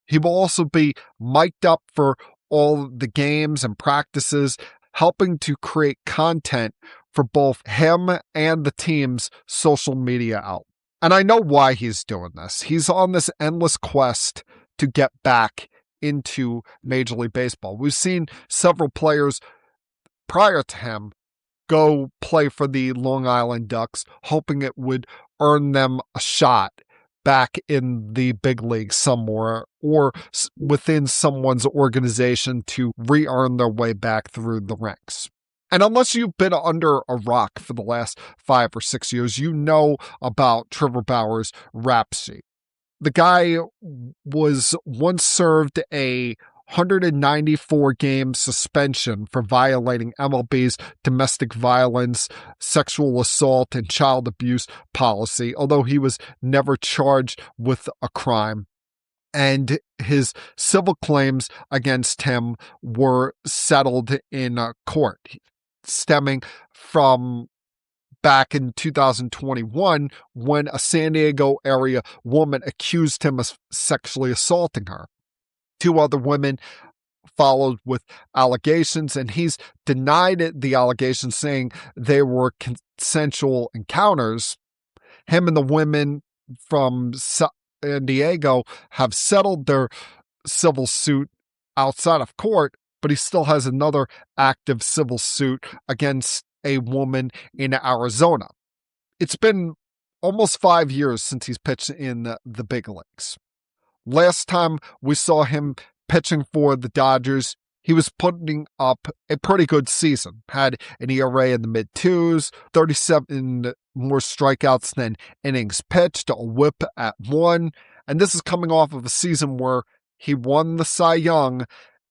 He will also be mic'd up for all the games and practices, helping to create content for both him and the team's social media out. And I know why he's doing this. He's on this endless quest to get back into Major League Baseball. We've seen several players prior to him go play for the Long Island Ducks, hoping it would earn them a shot back in the big league somewhere or within someone's organization to re-earn their way back through the ranks. And unless you've been under a rock for the last 5 or 6 years, you know about Trevor Bauer's rap sheet. The guy was once served a 194-game suspension for violating MLB's domestic violence, sexual assault, and child abuse policy, although he was never charged with a crime. And his civil claims against him were settled in court, stemming from back in 2021 when a San Diego area woman accused him of sexually assaulting her. 2 other women followed with allegations, and he's denied the allegations, saying they were consensual encounters. Him and the women from San Diego have settled their civil suit outside of court, but he still has another active civil suit against a woman in Arizona. It's been almost 5 years since he's pitched in the big leagues. Last time we saw him pitching for the Dodgers, he was putting up a pretty good season. Had an ERA in the mid-2s, 37 more strikeouts than innings pitched, a whip at 1. And this is coming off of a season where he won the Cy Young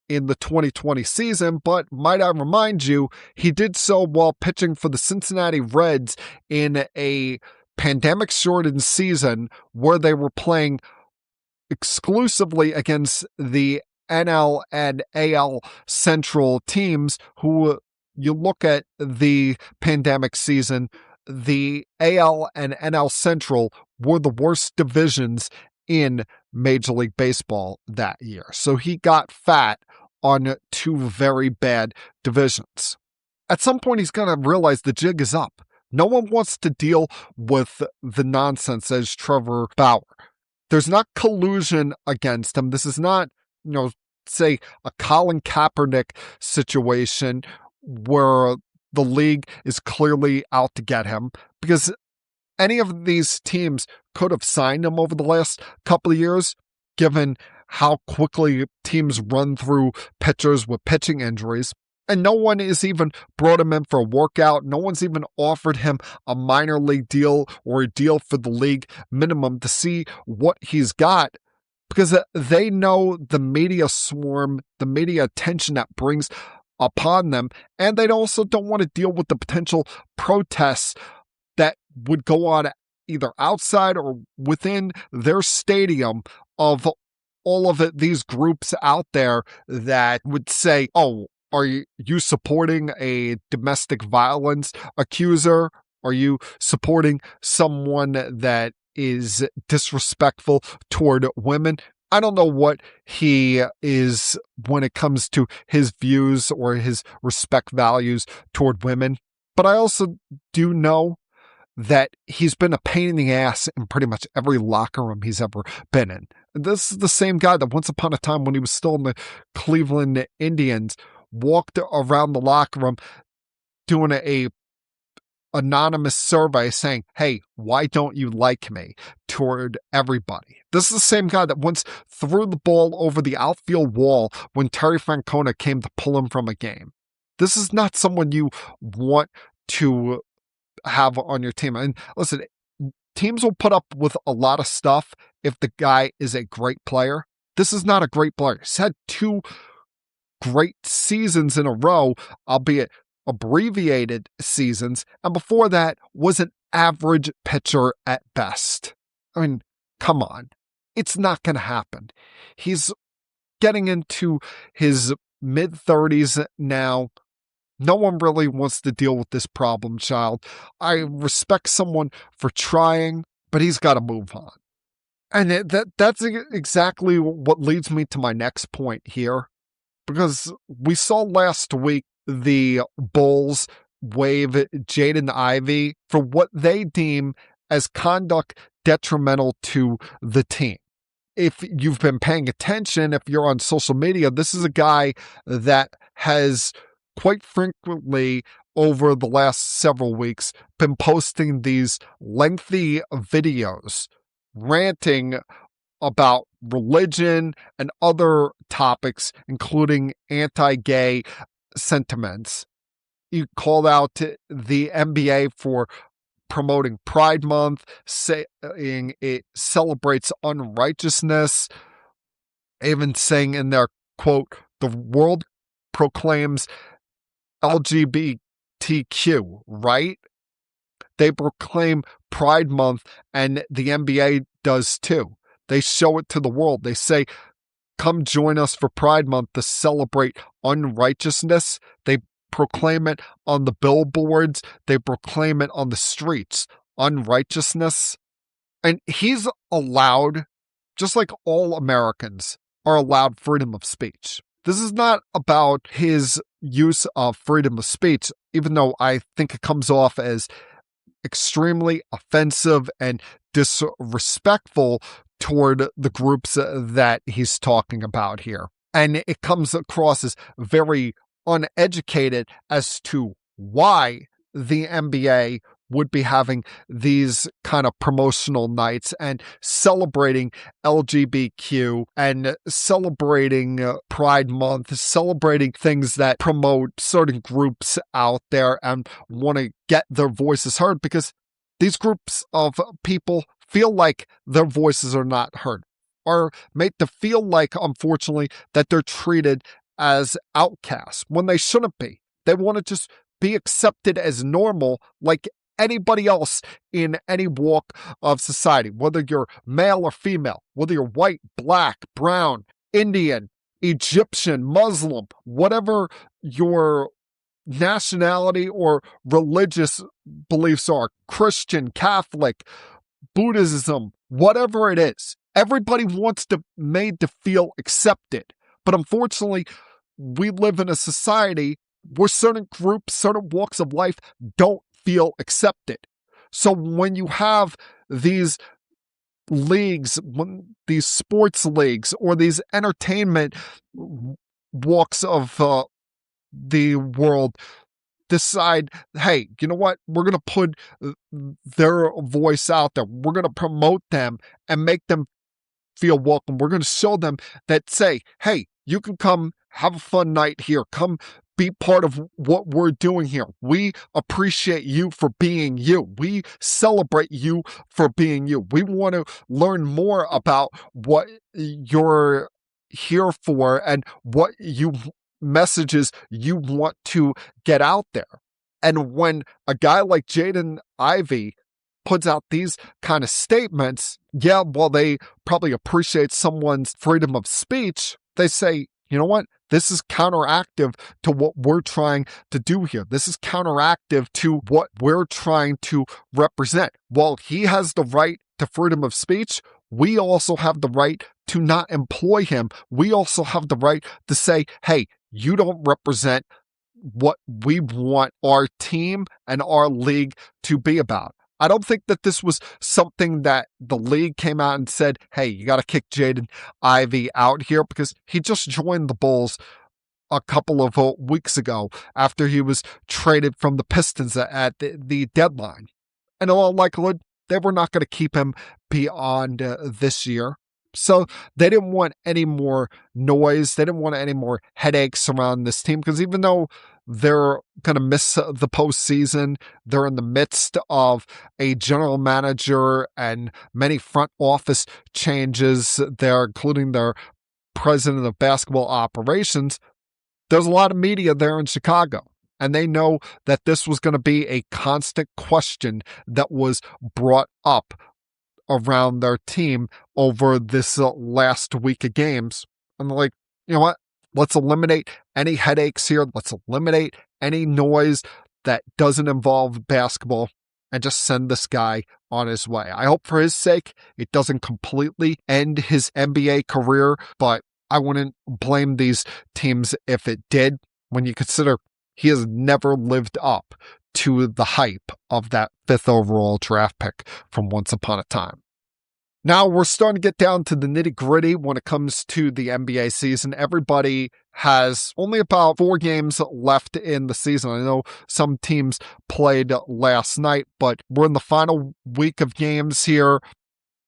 in the 2020 season, but might I remind you, he did so while pitching for the Cincinnati Reds in a pandemic-shortened season where they were playing exclusively against the NL and AL Central teams, who you look at the pandemic season, the AL and NL Central were the worst divisions in Major League Baseball that year. So he got fat on 2 very bad divisions. at some point he's going to realize the jig is up. No one wants to deal with the nonsense as Trevor Bauer. There's not collusion against him. This is not, say a Colin Kaepernick situation where the league is clearly out to get him, because any of these teams could have signed him over the last couple of years, given how quickly teams run through pitchers with pitching injuries. And no one has even brought him in for a workout. No one's even offered him a minor league deal or a deal for the league minimum to see what he's got, because they know the media swarm, the media attention that brings upon them. And they also don't want to deal with the potential protests that would go on either outside or within their stadium of all of these groups out there that would say, oh, are you supporting a domestic violence accuser? Are you supporting someone that is disrespectful toward women? I don't know what he is when it comes to his views or his respect values toward women, but I also do know that he's been a pain in the ass in pretty much every locker room he's ever been in. This is the same guy that once upon a time, when he was still in the Cleveland Indians, walked around the locker room doing a anonymous survey saying, hey, why don't you like me, toward everybody. This is the same guy that once threw the ball over the outfield wall when Terry Francona came to pull him from a game. This is not someone you want to have on your team. And listen, teams will put up with a lot of stuff if the guy is a great player. This is not a great player. He's had 2 great seasons in a row, albeit abbreviated seasons, and before that was an average pitcher at best. I mean, come on. It's not going to happen. He's getting into his mid-30s now. No one really wants to deal with this problem child. I respect someone for trying, but he's got to move on. And that's exactly what leads me to my next point here. Because we saw last week the Bulls waive Jaden Ivey for what they deem as conduct detrimental to the team. If you've been paying attention, if you're on social media, this is a guy that has quite frequently over the last several weeks been posting these lengthy videos ranting about religion and other topics, including anti-gay sentiments. He called out the NBA for promoting Pride Month, saying it celebrates unrighteousness, even saying in their quote, the world proclaims LGBTQ, right? They proclaim Pride Month, and the NBA does too. They show it to the world. They say, come join us for Pride Month to celebrate unrighteousness. They proclaim it on the billboards. They proclaim it on the streets. Unrighteousness. And he's allowed, just like all Americans are allowed freedom of speech. This is not about his use of freedom of speech, even though I think it comes off as extremely offensive and disrespectful toward the groups that he's talking about here. And it comes across as very uneducated as to why the NBA would be having these kind of promotional nights and celebrating LGBTQ and celebrating Pride Month, celebrating things that promote certain groups out there and want to get their voices heard, because these groups of people feel like their voices are not heard, or made to feel like, unfortunately, that they're treated as outcasts when they shouldn't be. They want to just be accepted as normal, like anybody else in any walk of society, whether you're male or female, whether you're white, black, brown, Indian, Egyptian, Muslim, whatever your nationality or religious beliefs are, Christian, Catholic, Buddhism, whatever it is. Everybody wants to made to feel accepted. But unfortunately, we live in a society where certain groups, certain walks of life don't feel accepted. So when you have these leagues, these sports leagues, or these entertainment walks of the world decide, hey, you know what? We're going to put their voice out there. We're going to promote them and make them feel welcome. We're going to show them that say, hey, you can come have a fun night here. Come be part of what we're doing here. We appreciate you for being you. We celebrate you for being you. We want to learn more about what you're here for and what messages you want to get out there. And when a guy like Jaden Ivey puts out these kind of statements, yeah, while they probably appreciate someone's freedom of speech, they say, you know what? This is counteractive to what we're trying to do here. This is counteractive to what we're trying to represent. While he has the right to freedom of speech, we also have the right to not employ him. We also have the right to say, hey, you don't represent what we want our team and our league to be about. I don't think that this was something that the league came out and said, hey, you got to kick Jaden Ivey out here, because he just joined the Bulls a couple of weeks ago after he was traded from the Pistons at the deadline. And in all likelihood, they were not going to keep him beyond this year. So they didn't want any more noise. They didn't want any more headaches around this team, because even though they're going to miss the postseason, they're in the midst of a general manager and many front office changes there, including their president of basketball operations. There's a lot of media there in Chicago, and they know that this was going to be a constant question that was brought up around their team over this last week of games. And they're like, you know what? Let's eliminate any headaches here. Let's eliminate any noise that doesn't involve basketball and just send this guy on his way. I hope for his sake it doesn't completely end his NBA career, but I wouldn't blame these teams if it did, when you consider he has never lived up to the hype of that 5th overall draft pick from once upon a time. Now we're starting to get down to the nitty-gritty when it comes to the NBA season. Everybody has only about 4 games left in the season. I know some teams played last night, but we're in the final week of games here.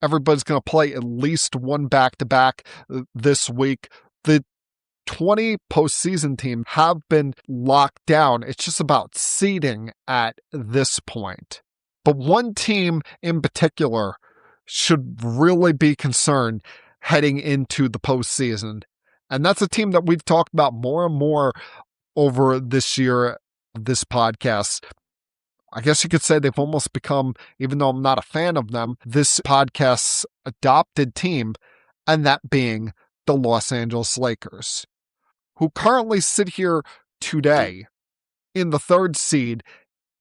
Everybody's going to play at least one back-to-back this week. The 20 postseason teams have been locked down. It's just about seeding at this point. But one team in particular should really be concerned heading into the postseason. And that's a team that we've talked about more and more over this year, this podcast. I guess you could say they've almost become, even though I'm not a fan of them, this podcast's adopted team, and that being the Los Angeles Lakers, who currently sit here today in the 3rd seed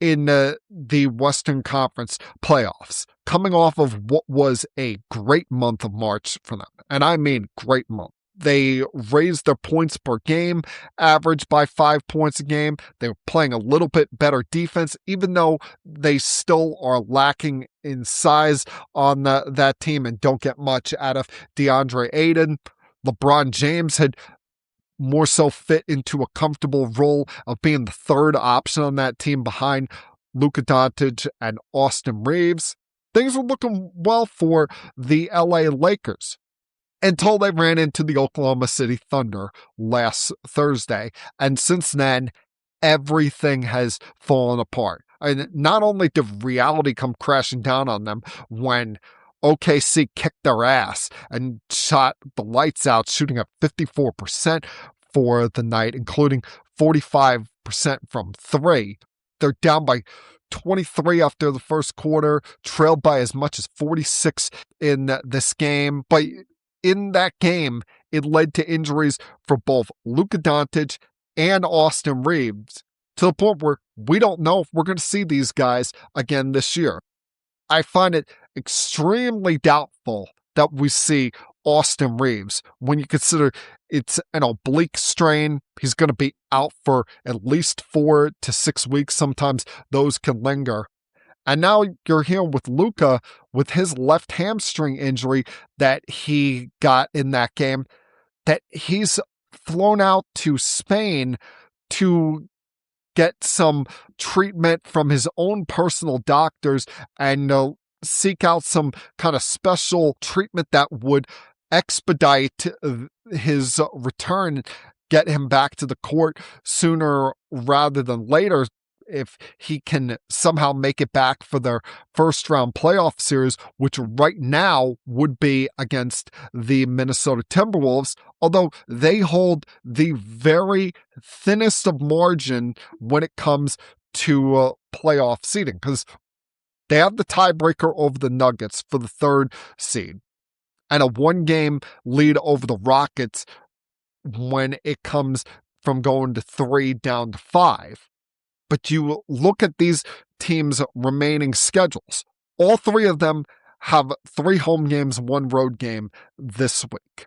in the Western Conference playoffs, coming off of what was a great month of March for them. And I mean great month. They raised their points per game average by 5 points a game. They were playing a little bit better defense, even though they still are lacking in size on that team and don't get much out of DeAndre Ayton. LeBron James had more so fit into a comfortable role of being the 3rd option on that team behind Luka Doncic and Austin Reeves. Things were looking well for the LA Lakers until they ran into the Oklahoma City Thunder last Thursday. And since then, everything has fallen apart. And not only did reality come crashing down on them when OKC kicked their ass and shot the lights out, shooting at 54% for the night, including 45% from 3. They're down by 23 after the first quarter, trailed by as much as 46 in this game. But in that game, it led to injuries for both Luka Doncic and Austin Reeves, to the point where we don't know if we're going to see these guys again this year. I find it extremely doubtful that we see Austin Reeves when you consider It's an oblique strain. He's going to be out for at least 4 to 6 weeks. Sometimes those can linger. And now you're here with Luka with his left hamstring injury that he got in that game, that he's flown out to Spain to get some treatment from his own personal doctors and seek out some kind of special treatment that would expedite his return, get him back to the court sooner rather than later if he can somehow make it back for their first round playoff series, which right now would be against the Minnesota Timberwolves, although they hold the very thinnest of margin when it comes to playoff seeding, because they have the tiebreaker over the Nuggets for the 3rd seed and a 1-game lead over the Rockets when it comes from going to 3 down to 5. But you look at these teams' remaining schedules. All 3 of them have 3 home games, 1 road game this week.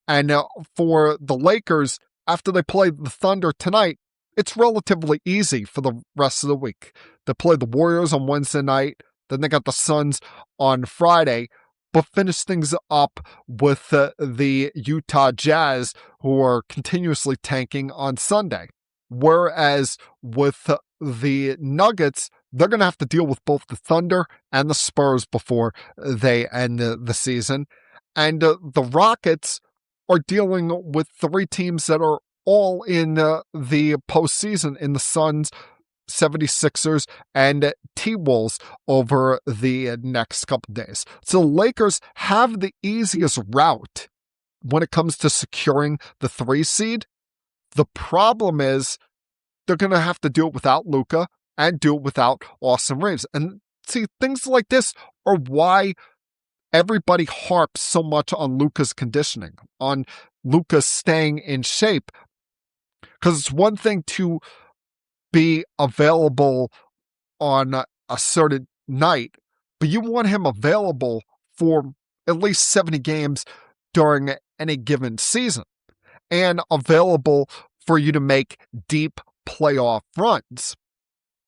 And for the Lakers, after they play the Thunder tonight, it's relatively easy for the rest of the week. They play the Warriors on Wednesday night, then they got the Suns on Friday, but finish things up with the Utah Jazz, who are continuously tanking on Sunday. Whereas with the Nuggets, they're going to have to deal with both the Thunder and the Spurs before they end the season. And the Rockets are dealing with 3 teams that are all in the postseason in the Suns, 76ers, and T-Wolves over the next couple days. So the Lakers have the easiest route when it comes to securing the 3 seed. The problem is they're going to have to do it without Luka and do it without Austin Reeves. And see, things like this are why everybody harps so much on Luka's conditioning, on Luka staying in shape. Because it's one thing to be available on a certain night, but you want him available for at least 70 games during any given season and available for you to make deep playoff runs.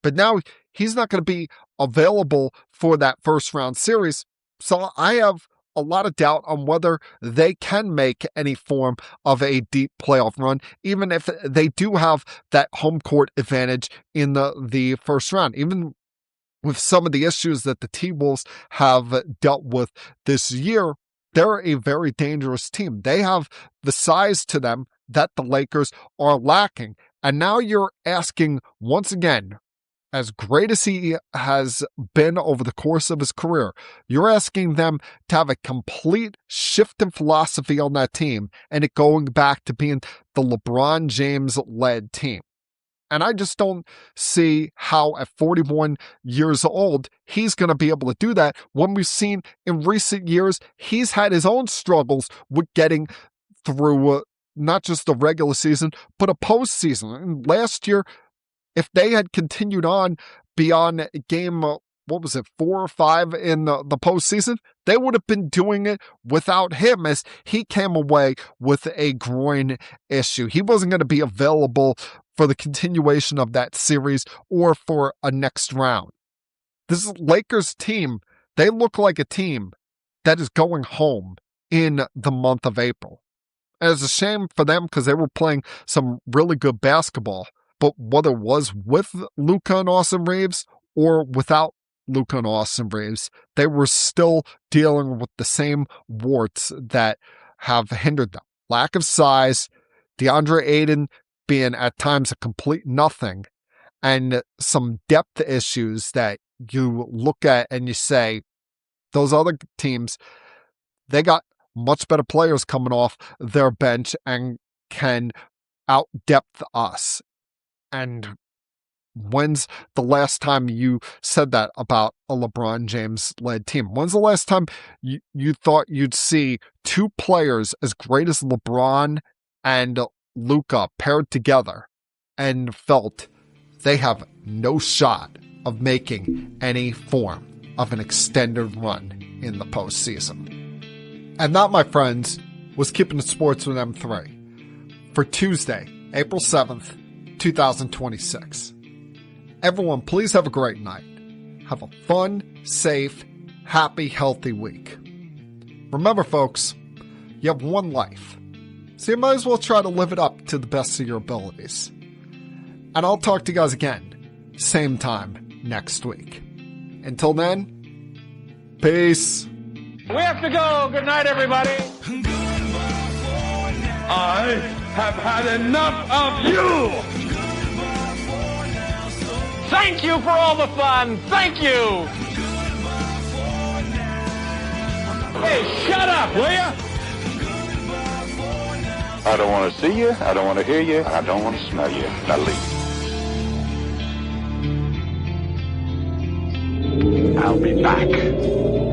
But now he's not going to be available for that first round series. So I have a lot of doubt on whether they can make any form of a deep playoff run, even if they do have that home court advantage in the first round. Even with some of the issues that the T-Wolves have dealt with this year, they're a very dangerous team. They have the size to them that the Lakers are lacking. And now you're asking, once again, as great as he has been over the course of his career, you're asking them to have a complete shift in philosophy on that team and it going back to being the LeBron James-led team. And I just don't see how at 41 years old, he's going to be able to do that when we've seen in recent years, he's had his own struggles with getting through not just the regular season, but a postseason. And last year, if they had continued on beyond game, 4 or 5 in the postseason, they would have been doing it without him as he came away with a groin issue. He wasn't going to be available for the continuation of that series or for a next round. This Lakers team, they look like a team that is going home in the month of April. And it's a shame for them because they were playing some really good basketball. But whether it was with Luka and Austin Reeves or without Luka and Austin Reeves, they were still dealing with the same warts that have hindered them. Lack of size, DeAndre Ayton being at times a complete nothing, and some depth issues that you look at and you say, those other teams, they got much better players coming off their bench and can out-depth us. And when's the last time you said that about a LeBron James-led team? When's the last time you thought you'd see 2 players as great as LeBron and Luka paired together and felt they have no shot of making any form of an extended run in the postseason? And that, my friends, was Keeping It Sports with M3. for Tuesday, April 7th, 2026. Everyone, please have a great night. Have a fun, safe, happy, healthy week. Remember, folks, you have one life, so you might as well try to live it up to the best of your abilities. And I'll talk to you guys again, same time next week. Until then, peace. We have to go. Good night, everybody. I have had enough of you. Thank you for all the fun. Thank you. Hey, shut up, will you? I don't want to see you. I don't want to hear you. I don't want to smell you. Now leave. I'll be back.